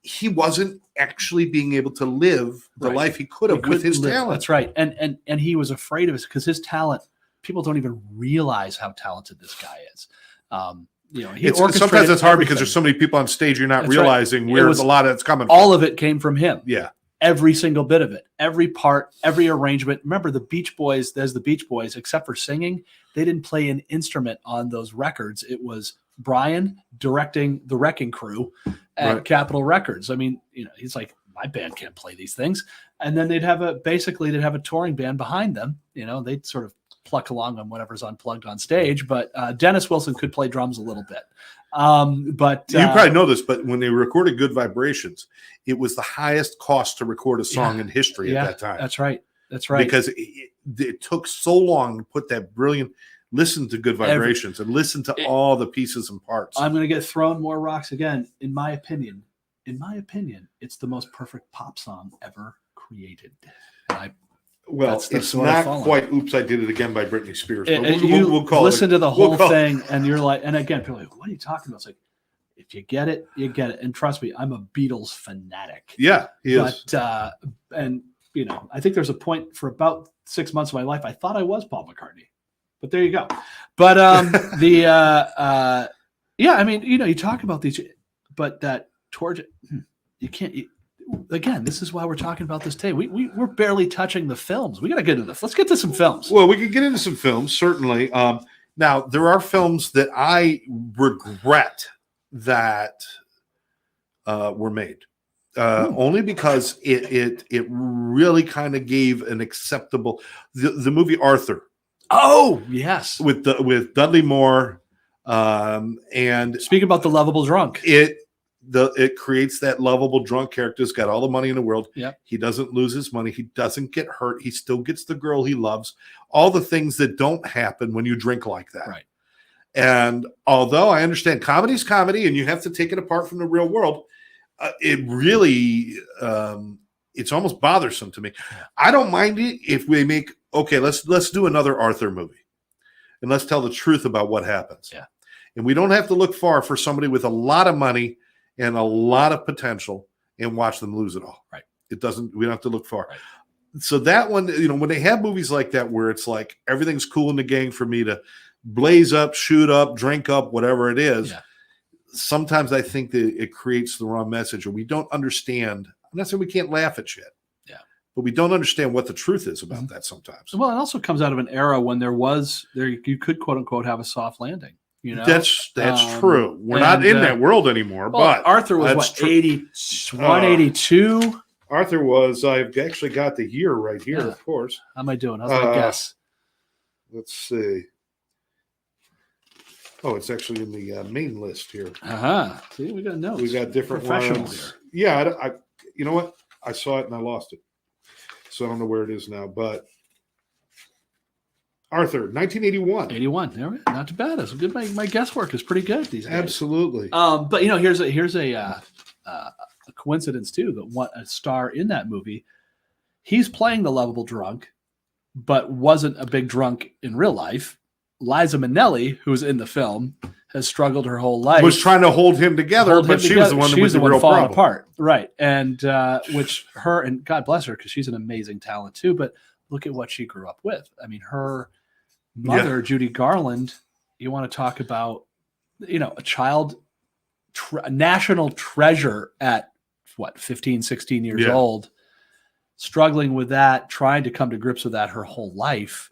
He wasn't actually being able to live the life he could have with his talent. That's right. And he was afraid of it because his talent, people don't even realize how talented this guy is. Sometimes it's hard because there's so many people on stage you're not realizing where a lot of it's coming from. All of it came from him. Yeah. every single bit of it, every part, every arrangement. Remember the Beach Boys, there's the Beach Boys, except for singing, they didn't play an instrument on those records. It was Brian directing the Wrecking Crew at Capitol Records. I mean, he's like, my band can't play these things. And then they'd have a touring band behind them. They'd sort of pluck along on whatever's unplugged on stage. But Dennis Wilson could play drums a little bit. But you probably know this, but when they recorded Good Vibrations, it was the highest cost to record a song in history at that time. That's right. Because it took so long to put that brilliant. Listen to Good Vibrations and listen to all the pieces and parts. I'm going to get thrown more rocks again. In my opinion, it's the most perfect pop song ever created. It's not quite "Oops, I Did It Again" by Britney Spears. But we'll call listen to the whole thing, and you're like, and again, people are like, what are you talking about? It's like, if you get it, you get it. And trust me, I'm a Beatles fanatic. Yeah, he is. But I think there's a point for about 6 months of my life I thought I was Paul McCartney. But there you go. But you talk about these, but that towards you can't. Again, this is why we're talking about this today. We're barely touching the films. We got to get into this. Let's get to some films. Well, we can get into some films, certainly. Now, there are films that I regret that were made. Only because it really kind of gave an acceptable the movie Arthur. Oh yes, with Dudley Moore, and speaking about the lovable drunk, it creates that lovable drunk character. He's got all the money in the world. Yep. He doesn't lose his money. He doesn't get hurt. He still gets the girl he loves. All the things that don't happen when you drink like that. Right. And although I understand comedy's comedy, and you have to take it apart from the real world, it really it's almost bothersome to me. I don't mind it if we make. Okay, let's do another Arthur movie, and let's tell the truth about what happens. Yeah, and we don't have to look far for somebody with a lot of money and a lot of potential, and watch them lose it all. Right? We don't have to look far. Right. So that one, when they have movies like that where it's like everything's cool in the gang for me to blaze up, shoot up, drink up, whatever it is. Yeah. Sometimes I think that it creates the wrong message, or we don't understand. I'm not saying we can't laugh at shit. But we don't understand what the truth is about that sometimes. Well, it also comes out of an era when you could quote unquote have a soft landing. That's true. We're not in that world anymore. But Arthur was 81, 82. Arthur was. I've actually got the year right here, of course. How am I doing? How's my guess? Let's see. Oh, it's actually in the main list here. See, we got notes. We got different ones. Here. Yeah, I you know what? I saw it and I lost it. So I don't know where it is now, but Arthur, 1981. 81. Not too bad. That's good. My guesswork is pretty good these days. Absolutely. But here's a coincidence too, that a star in that movie, he's playing the lovable drunk, but wasn't a big drunk in real life. Liza Minnelli, who's in the film, has struggled her whole life. Was trying to hold him together, but she was the one that was the real problem. Apart. Right. And which her, and God bless her, because she's an amazing talent too, but look at what she grew up with. I mean, her mother, Judy Garland, you want to talk about, a child, a national treasure at 15, 16 years old, struggling with that, trying to come to grips with that her whole life.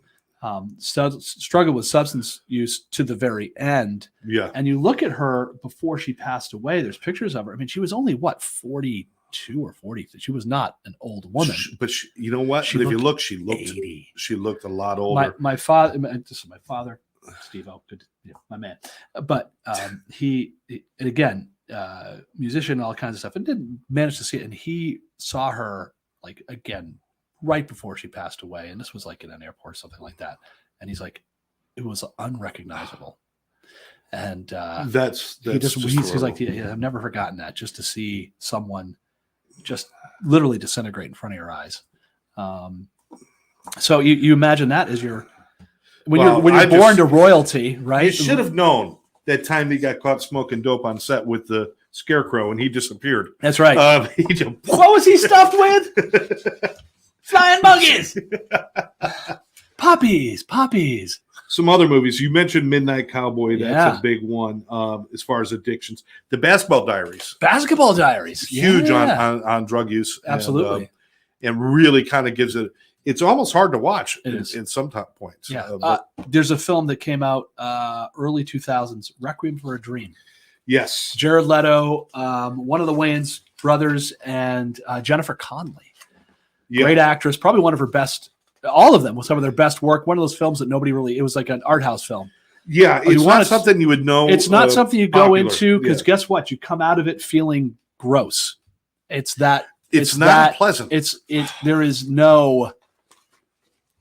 Struggled with substance use to the very end. Yeah. And you look at her before she passed away, there's pictures of her. I mean, she was only 42 or 40. She was not an old woman. But you know what? But if you look, she looked 80. She looked a lot older. My father, this is my father, Steve O, good, my man. But he and again, musician, all kinds of stuff, and didn't manage to see it. And he saw her again right before she passed away, and this was in an airport or something like that, and he's like, it was unrecognizable. And he's like, I've never forgotten that, just to see someone just literally disintegrate in front of your eyes. So you imagine that as when you're born to royalty, right? You should have known that time he got caught smoking dope on set with the Scarecrow and he disappeared. That's right. What was he stuffed with? Flying monkeys. Puppies. Some other movies. You mentioned Midnight Cowboy. That's a big one as far as addictions. The Basketball Diaries. Huge on drug use. Absolutely. and really kind of gives it. It's almost hard to watch in some top points. Yeah, there's a film that came out early 2000s, Requiem for a Dream. Yes, Jared Leto, one of the Wayans brothers, and Jennifer Connelly. yeah. Great actress, probably one of her best. All of them was some of their best work. One of those films that nobody really. It was like an art house film. Yeah, it's not something you would know. It's not something you go popular. into because guess what? You come out of it feeling gross. It's that. It's not pleasant. There is no.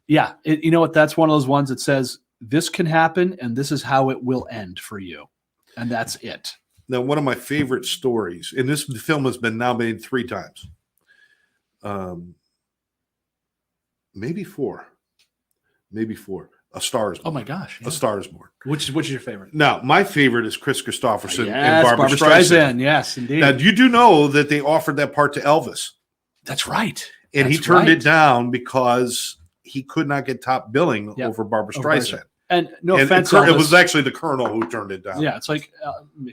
Yeah, you know what? That's one of those ones that says this can happen and this is how it will end for you, and that's it. Now, one of my favorite stories, and this film has been now made 3 times, maybe 4. A Star Is Born. Oh my gosh, A Star Is Born. Which is your favorite? Now, my favorite is Chris Christopherson Yes, and Barbra Streisand. Yes, indeed. Now, you do know that they offered that part to Elvis, That's right. and he That's turned right. it down because he could not get top billing over Barbra Streisand. And no And offense, it was actually the Colonel who turned it down. yeah, it's like,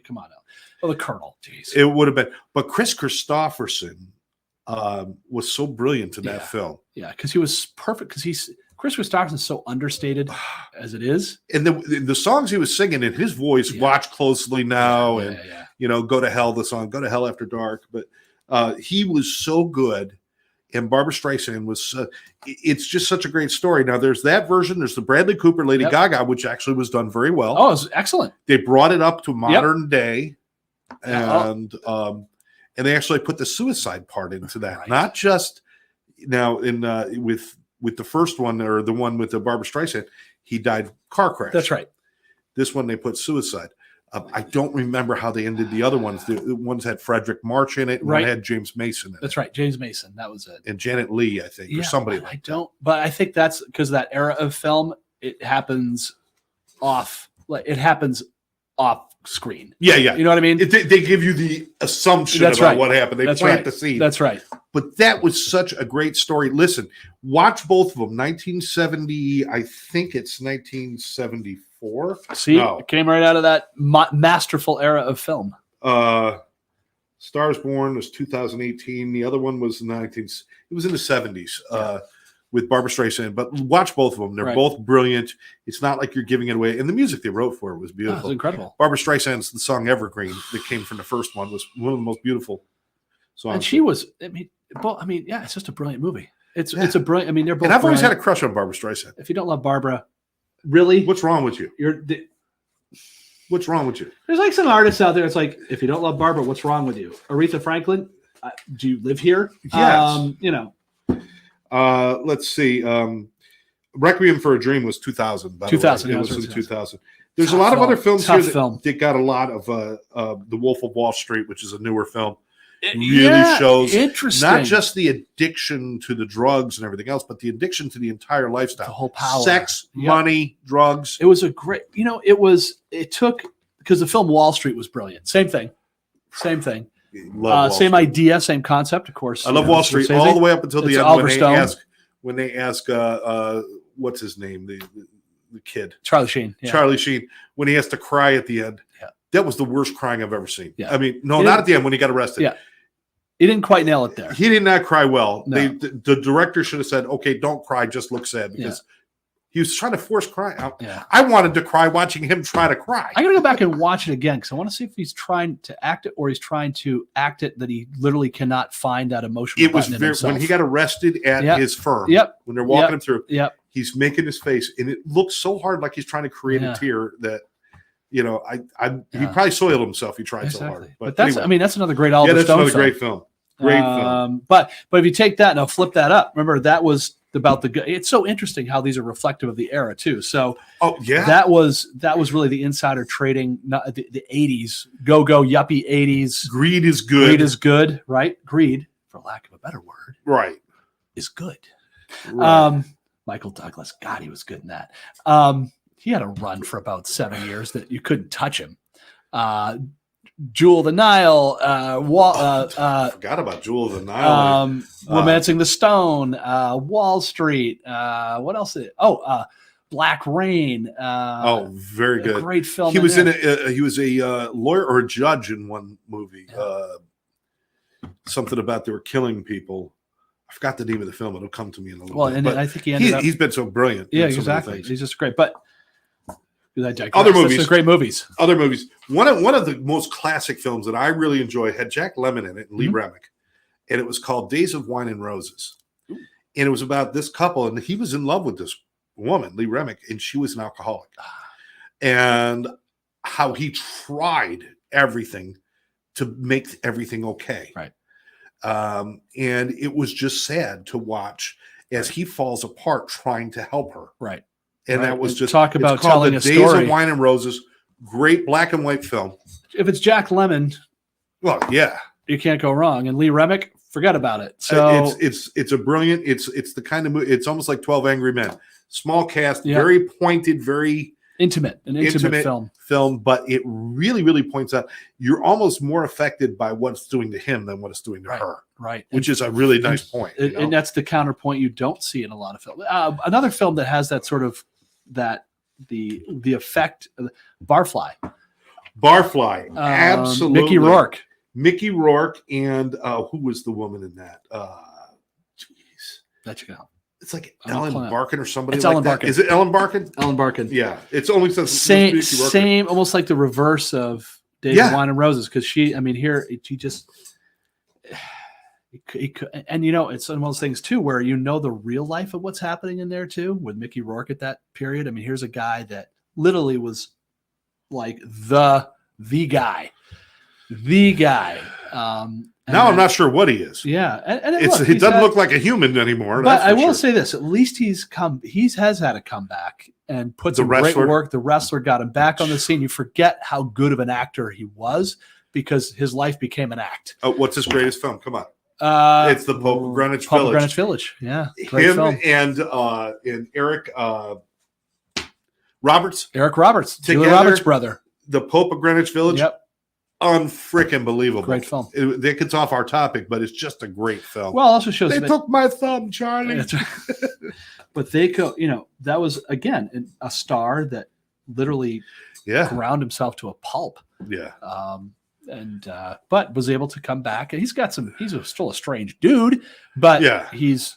come on now. Oh, the Colonel, jeez. It would have been, but Chris Christopherson was so brilliant in that film. Yeah, because he was perfect. Because Chris Christopherson's so understated as it is, and the songs he was singing in his voice, Watch Closely Now, and Go to Hell, the song Go to Hell After Dark. But he was so good, and Barbra Streisand was. It's just such a great story. Now there's that version. There's the Bradley Cooper, Lady Gaga, which actually was done very well. Oh, it was excellent. They brought it up to modern day, and they actually put the suicide part into that, not just now in with the first one or the one with the Barbra Streisand, he died car crash. That's right. This one they put suicide. I don't remember how they ended the other ones. The ones had Frederick March in it. And one had James Mason in it. That's right. James Mason. That was it. And Janet Leigh, I think, or somebody like that. But I think that's because that era of film, it happens off screen. Yeah, yeah. You know what I mean? They give you the assumption about what happened. They plant the seed. That's right. But that was such a great story. Listen, watch both of them. 1970, I think it's 1974. See, it came right out of that masterful era of film. Stars Born was 2018. The other one was it was in the 70s with Barbra Streisand. But watch both of them. They're both brilliant. It's not like you're giving it away. And the music they wrote for it was beautiful. It was incredible. Barbra Streisand's the song Evergreen that came from the first one was one of the most beautiful songs. And she was, it's just a brilliant movie. It's a brilliant, they're both. And I've always had a crush on Barbra Streisand. If you don't love Barbara, really? What's wrong with you? What's wrong with you? There's like some artists out there. It's like, if you don't love Barbara, what's wrong with you? Aretha Franklin, do you live here? Yes. Let's see. Requiem for a Dream was 2000. 2000. It was in 2000. There's a lot of other films here that got a lot of The Wolf of Wall Street, which is a newer film. Really shows not just the addiction to the drugs and everything else, but the addiction to the entire lifestyle. The whole power. Sex, money, drugs. It was a great, it took, because the film Wall Street was brilliant. Same thing. Same idea, same concept, of course. I love Wall Street all the way up until the end when they ask what's his name? The kid. Charlie Sheen. Yeah. Charlie Sheen, when he has to cry at the end. Yeah. That was the worst crying I've ever seen. Yeah. Not at the end when he got arrested. Yeah. He didn't quite nail it there. He did not cry well. No. The director should have said, okay, don't cry, just look sad, because he was trying to force cry out. Yeah. I wanted to cry watching him try to cry. I got to go back and watch it again because I want to see if he's trying to act it or he's trying to act it that he literally cannot find that emotional button in himself. When he got arrested at his firm. Yep. When they're walking him through. Yep. He's making his face, and it looks so hard, like he's trying to create a tear that, he probably soiled himself. He tried so hard. But that's, anyway. That's another great Oliver Stone film. Great film. Great film. But if you take that and I'll flip that up, remember that was about it's so interesting how these are reflective of the era too. So that was really the insider trading, not the 80s, go yuppie 80s. Greed is good. Greed is good, right? Greed, for lack of a better word, right, is good. Right. Michael Douglas, God, he was good in that. He had a run for about 7 years that you couldn't touch him. Jewel of the Nile, I forgot about Jewel of the Nile. Romancing the Stone, Wall Street. What else? Black Rain. Very good. Great film. He was he was a lawyer or a judge in one movie. Something about they were killing people. I forgot the name of the film. It'll come to me in a little Well, bit. and But I think he ended up. he's been so brilliant. Yeah, in so many exactly. things. He's just great. But I digress. Other movies. Those are great movies. Other movies. One of the most classic films that I really enjoy had Jack Lemmon in it and Lee Remick, and it was called Days of Wine and Roses. Ooh. And it was about this couple, and he was in love with this woman, Lee Remick, and she was an alcoholic, and how he tried everything to make everything okay. Right. And it was just sad to watch as he falls apart trying to help her. Right. And that was just talk about telling a Days story. of Wine and Roses. Great black and white film. If it's Jack Lemmon, well, yeah, you can't go wrong. And Lee Remick, forget about it. So it's a brilliant. It's the kind of movie. It's almost like 12 Angry Men. Small cast, very pointed, very intimate film, but it really points out you're almost more affected by what it's doing to him than what it's doing to her. Right. Which is a really nice point. And that's the counterpoint you don't see in a lot of films. Another film that has that sort of the effect, Barfly. Absolutely. Mickey Rourke. And who was the woman in that? That you go. It's like Ellen Barkin or somebody. It's like Ellen that. Barkin. Is it Ellen Barkin? Ellen Barkin. Yeah. It's only since same, almost like the reverse of Days of Wine and Roses, because she just. And it's one of those things too where the real life of what's happening in there too with Mickey Rourke at that period. I mean, here's a guy that literally was like the guy. Now I'm not sure what he is. Yeah, and it doesn't look like a human anymore. But I will say this: at least he has had a comeback and put some great work. The wrestler got him back on the scene. You forget how good of an actor he was because his life became an act. Oh, what's his greatest film? Come on. It's the Pope of Greenwich Village. Greenwich Village, yeah. Great film. And Eric Roberts. Eric Roberts, Julia Roberts' brother. The Pope of Greenwich Village. Yep. Unfreaking believable. Great film. It gets off our topic, but it's just a great film. Well, it also shows they took my thumb, Charlie. But they go, that was again a star that literally ground himself to a pulp. Yeah. But was able to come back, and he's still a strange dude, but he's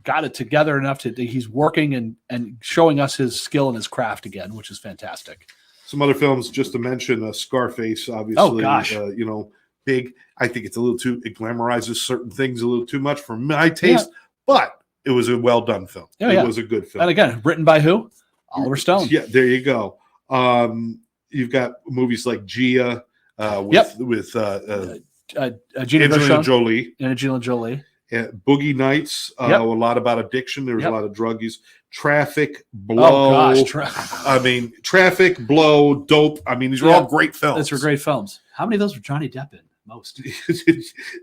got it together enough he's working and showing us his skill and his craft again, which is fantastic. Some other films just to mention, Scarface, obviously, oh gosh, big. I think it glamorizes certain things a little too much for my taste, but it was a well done film. It was a good film. And again, written by who? Oliver Stone. Yeah, there you go. You've got movies like Gia. With Angelina Jolie. Angelina Jolie. Boogie Nights, a lot about addiction. There was a lot of drug use. Traffic, Blow. Oh, gosh. Traffic, Blow, Dope. I mean, these are all great films. Those were great films. How many of those were Johnny Depp in? Most.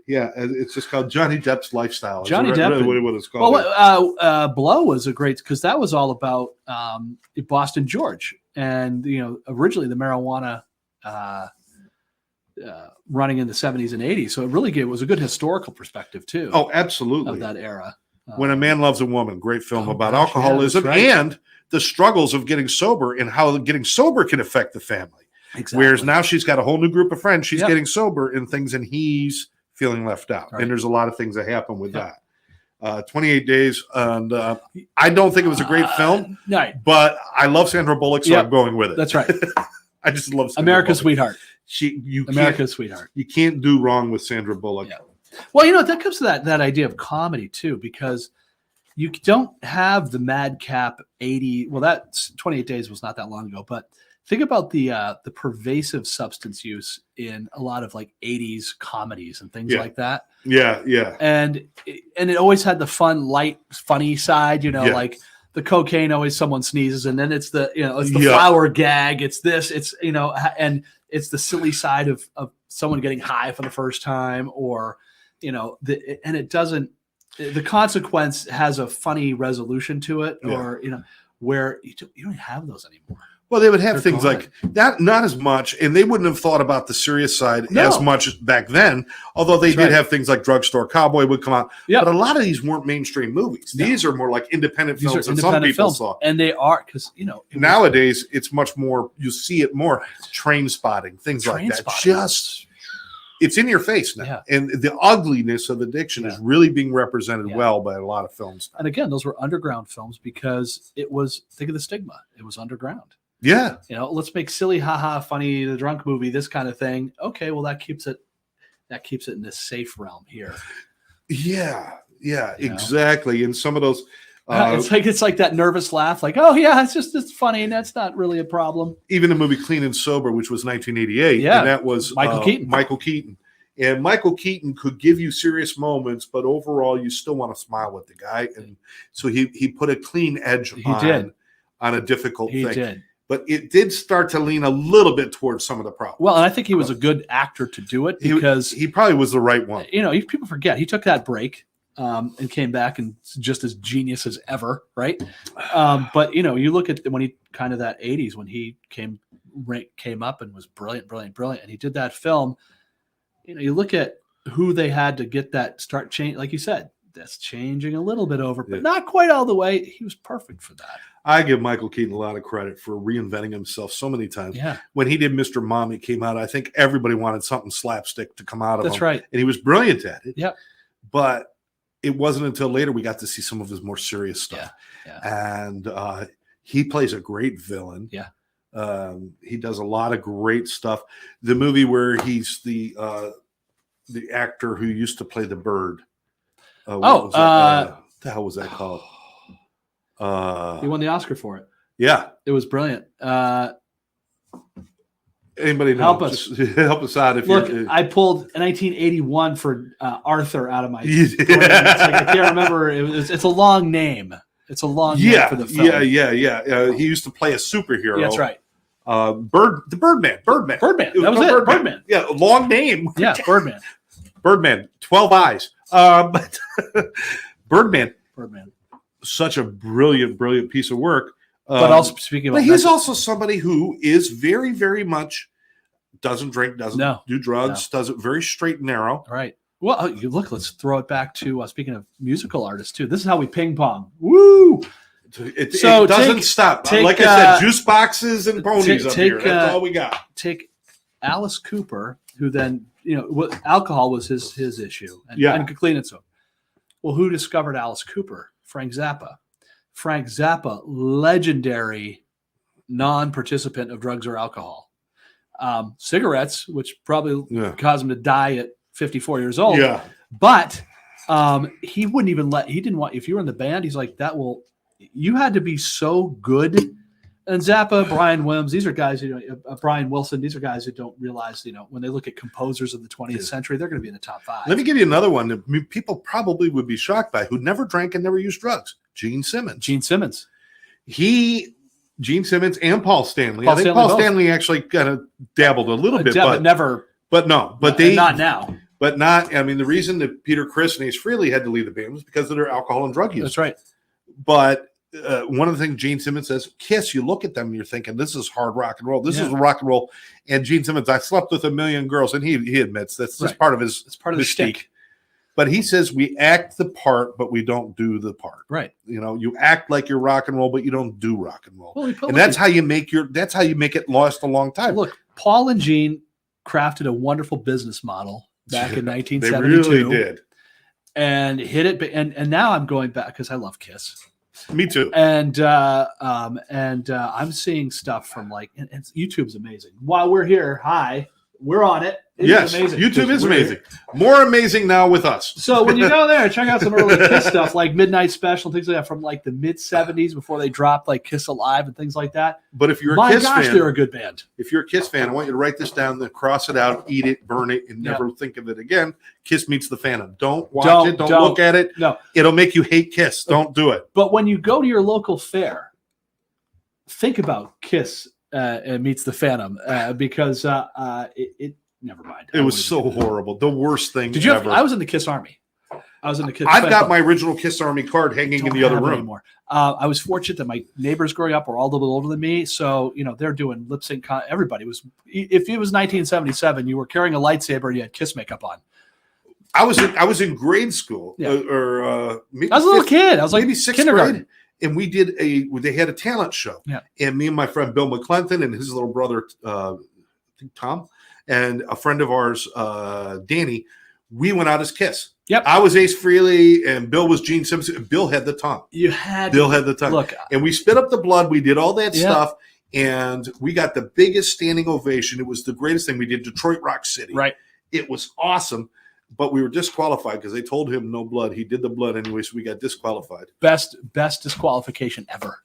Yeah, it's just called Johnny Depp's Lifestyle. Johnny Depp. Really what it's called. Well, Blow was a great, because that was all about Boston George. And, originally the marijuana running in the 70s and 80s. So it was a good historical perspective too. Oh, absolutely. Of that era. When a Man Loves a Woman, great film about alcoholism and the struggles of getting sober and how getting sober can affect the family. Exactly. Whereas now she's got a whole new group of friends. She's getting sober and things, and he's feeling left out. Right. And there's a lot of things that happen with that. 28 Days, and I don't think it was a great film, but I love Sandra Bullock, so I'm going with it. That's right. I just love Sandra America's Bullock. Sweetheart. America's Sweetheart. You can't do wrong with Sandra Bullock. Yeah. Well, that comes to that idea of comedy too, because you don't have the madcap 80. Well, that's 28 Days was not that long ago, but think about the pervasive substance use in a lot of like 80s comedies and things like that. Yeah, yeah. And it always had the fun, light, funny side, like the cocaine, always someone sneezes, and then it's the flower gag. It's this, and it's the silly side of someone getting high for the first time, or, and it doesn't, the consequence has a funny resolution to it, or, where you don't have those anymore. Well, they would have things like that, not as much, and they wouldn't have thought about the serious side as much back then, although they did have things like Drugstore Cowboy would come out. But a lot of these weren't mainstream movies. No. These are more like independent films that some people saw. And they are, because, nowadays, it's much more, you see it more, Train Spotting, things like that. it's in your face now. Yeah. And the ugliness of addiction is really being represented well by a lot of films. And again, those were underground films because it was, think of the stigma. It was underground. Yeah. You know, let's make silly, haha, funny, the drunk movie, this kind of thing. Okay, well, that keeps it in this safe realm here. Yeah, exactly. And some of those, it's like that nervous laugh, like, oh yeah, it's funny, and that's not really a problem. Even the movie Clean and Sober, which was 1988, and that was Michael Keaton. And Michael Keaton could give you serious moments, but overall, you still want to smile with the guy. And so he put a clean edge on a difficult thing. He did. But it did start to lean a little bit towards some of the problems. Well, and I think he was a good actor to do it because he probably was the right one. You know, people forget he took that break and came back and just as genius as ever, right? But you know, you look at when he kind of that 80s when he came up and was brilliant, and he did that film. You know, you look at who they had to get that start change, like you said, that's changing a little bit over, but not quite all the way. He was perfect for that. I give Michael Keaton a lot of credit for reinventing himself so many times. Yeah. When he did Mr. Mommy came out, I think everybody wanted something slapstick to come out of him. That's right. And he was brilliant at it. Yep. But it wasn't until later we got to see some of his more serious stuff. Yeah. And he plays a great villain. Yeah. He does a lot of great stuff. The movie where he's the actor who used to play the bird. What the hell was that called? He won the Oscar for it. Yeah, it was brilliant. Anybody know? Help us. Just help us out. I pulled 1981 for Arthur out of my. Brain. I can't remember. It's a long name. It's a long name for the film. Yeah. He used to play a superhero. Yeah, that's right. Birdman. That was it. Birdman. Yeah, long name. Yeah, Birdman. Birdman. 12 eyes. But Birdman. Such a brilliant piece of work. But also speaking about, but he's also somebody who is very, very much doesn't drink, doesn't do drugs, does it very straight and narrow. Right. Well, you look. Let's throw it back to speaking of musical artists too. This is how we ping pong. Woo! It doesn't stop. Like I said, juice boxes and ponies up here. That's all we got. Take Alice Cooper, who then alcohol was his issue, and could clean it so. Well, who discovered Alice Cooper? Frank Zappa. Frank Zappa, legendary non-participant of drugs or alcohol. Cigarettes, which probably caused him to die at 54 years old. Yeah. But he wouldn't even if you were in the band, he's like, you had to be so good. And Zappa, Brian Williams, these are guys, Brian Wilson, these are guys who don't realize, when they look at composers of the 20th century, they're going to be in the top 5. Let me give you another one that people probably would be shocked by, who never drank and never used drugs. Gene Simmons. Gene Simmons and Paul Stanley. I think Paul Stanley actually kind of dabbled a little bit, but never. But no, not now. But not. I mean, the reason that Peter Criss and Ace Frehley had to leave the band was because of their alcohol and drug use. That's right. But one of the things Gene Simmons says, Kiss, you look at them and you're thinking, this is hard rock and roll. This is rock and roll. And Gene Simmons, I slept with a million girls, and he admits that's just part of his. It's part of the shtick. But he says we act the part, but we don't do the part. Right. You act like you're rock and roll, but you don't do rock and roll. Well, and that's how you make it last a long time. Look, Paul and Gene crafted a wonderful business model back in 1972. They really did. And hit it. And now I'm going back because I love Kiss. Me too. And I'm seeing stuff from and YouTube's amazing. While we're here, we're on it. Yes, amazing. YouTube is amazing. More amazing now with us. So when you go there, check out some early Kiss stuff like Midnight Special, things like that from the mid 70s before they dropped Kiss Alive and things like that. But if you're a Kiss fan, they're a good band. If you're a Kiss fan, I want you to write this down, then cross it out, eat it, burn it, and never think of it again. Kiss meets the Phantom. Don't watch it. Don't look at it. No, it'll make you hate Kiss. Don't do it. But when you go to your local fair, think about Kiss meets the Phantom because it. Never mind. It was so horrible. The worst thing ever. I was in the Kiss Army. I was in the Kiss. I've got my original Kiss Army card hanging in the other room. Anymore. I was fortunate that my neighbors growing up were all a little older than me. So, they're doing lip sync. Everybody was, if it was 1977, you were carrying a lightsaber and you had Kiss makeup on. I was in grade school maybe I was a little kid. I was maybe sixth kindergarten. grade. And they had a talent show. Yeah. And me and my friend Bill McClenton and his little brother, I think Tom, and a friend of ours, Danny, we went out as Kiss. Yep. I was Ace Frehley, and Bill was Gene Simpson. Bill had the tongue. Bill had the tongue. Look, and we spit up the blood. We did all that Yeah. stuff, and we got the biggest standing ovation. It was the greatest thing. We did Detroit Rock City. right. It was awesome, but we were disqualified because they told him no blood. He did the blood anyway, so we got disqualified. Best disqualification ever.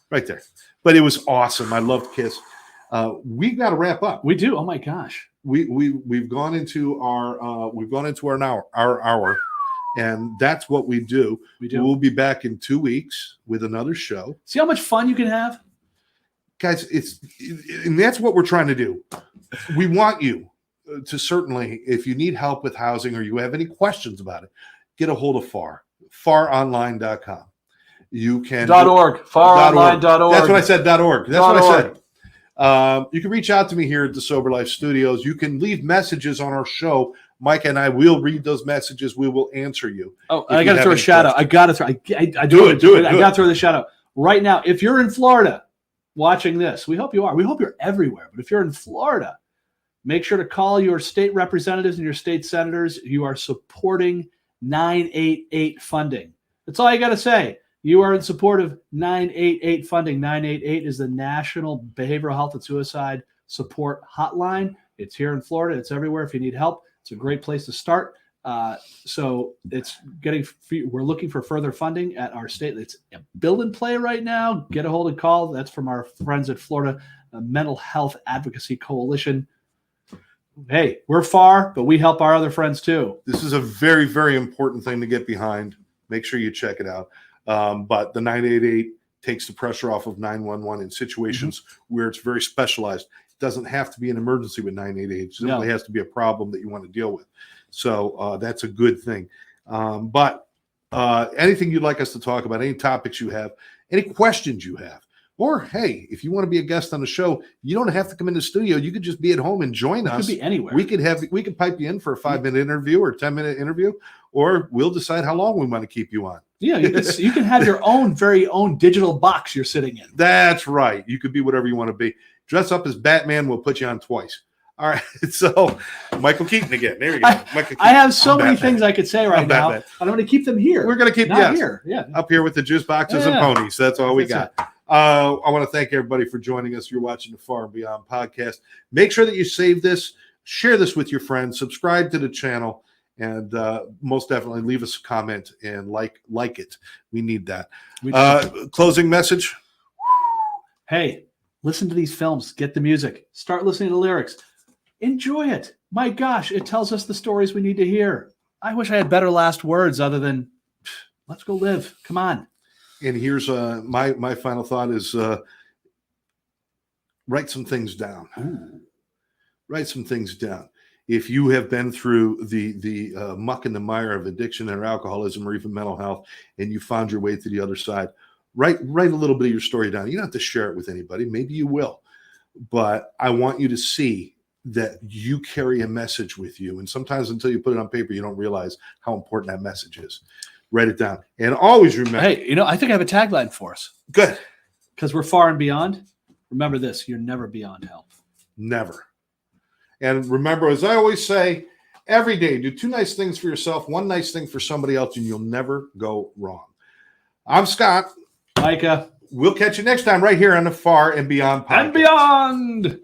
Right there. But it was awesome. I loved Kiss. We've got to wrap up. We do. Oh my gosh. We've gone into our hour, and that's what we do. We do. We'll be back in 2 weeks with another show. See how much fun you can have? Guys, and that's what we're trying to do. We want you to certainly, if you need help with housing or you have any questions about it, get a hold of FARR, FARRonline.com. You can .org, FARRonline.org. That's what I said. .org. That's what I .org. said. You can reach out to me here at the Sober Life Studios. You can leave messages on our show. Mike and I will read those messages. We will answer you. Oh, I got to throw a shout out. I got to throw. I Do it. I got to throw the shout out right now. If you're in Florida watching this, we hope you are. We hope you're everywhere. But if you're in Florida, make sure to call your state representatives and your state senators. You are supporting 988 funding. That's all you got to say. You are in support of 988 funding. 988 is the National Behavioral Health and Suicide Support Hotline. It's here in Florida. It's everywhere. If you need help, it's a great place to start. So it's we're looking for further funding at our state. It's a bill in play right now. Get a hold and call. That's from our friends at Florida Mental Health Advocacy Coalition. Hey, we're FARR, but we help our other friends too. This is a very, very important thing to get behind. Make sure you check it out. But the 988 takes the pressure off of 911 in situations where it's very specialized. It doesn't have to be an emergency with 988. It simply has to be a problem that you want to deal with. So that's a good thing. But anything you'd like us to talk about, any topics you have, any questions you have, or hey, if you want to be a guest on the show, you don't have to come in the studio. You could just be at home and join us. Could be anywhere. We could pipe you in for a 5-minute interview or 10-minute interview, or we'll decide how long we want to keep you on. Yeah, you can have your very own digital box you're sitting in. That's right. You could be whatever you want to be. Dress up as Batman. We'll put you on twice. All right. So Michael Keaton again. There you go. I have so many things I could say right now, and I'm going to keep them here. We're going to keep here. Yeah. Up here with the juice boxes and ponies. That's all we got. I want to thank everybody for joining us. You're watching the FARR and Beyond podcast. Make sure that you save this, share this with your friends, subscribe to the channel, and most definitely leave us a comment and like it. We need that. Closing message. Hey, listen to these films. Get the music. Start listening to lyrics. Enjoy it. My gosh, it tells us the stories we need to hear. I wish I had better last words other than let's go live. Come on. And here's my final thought is write some things down. Ooh. Write some things down. If you have been through the muck and the mire of addiction or alcoholism or even mental health, and you found your way to the other side, write a little bit of your story down. You don't have to share it with anybody. Maybe you will. But I want you to see that you carry a message with you. And sometimes until you put it on paper, you don't realize how important that message is. Write it down. And always remember. Hey, I think I have a tagline for us. Good. Because we're FARR and beyond. Remember this, you're never beyond help. Never. And remember, as I always say, every day, do 2 nice things for yourself, 1 nice thing for somebody else, and you'll never go wrong. I'm Scott. Micah. We'll catch you next time right here on the FARR and Beyond podcast. And beyond.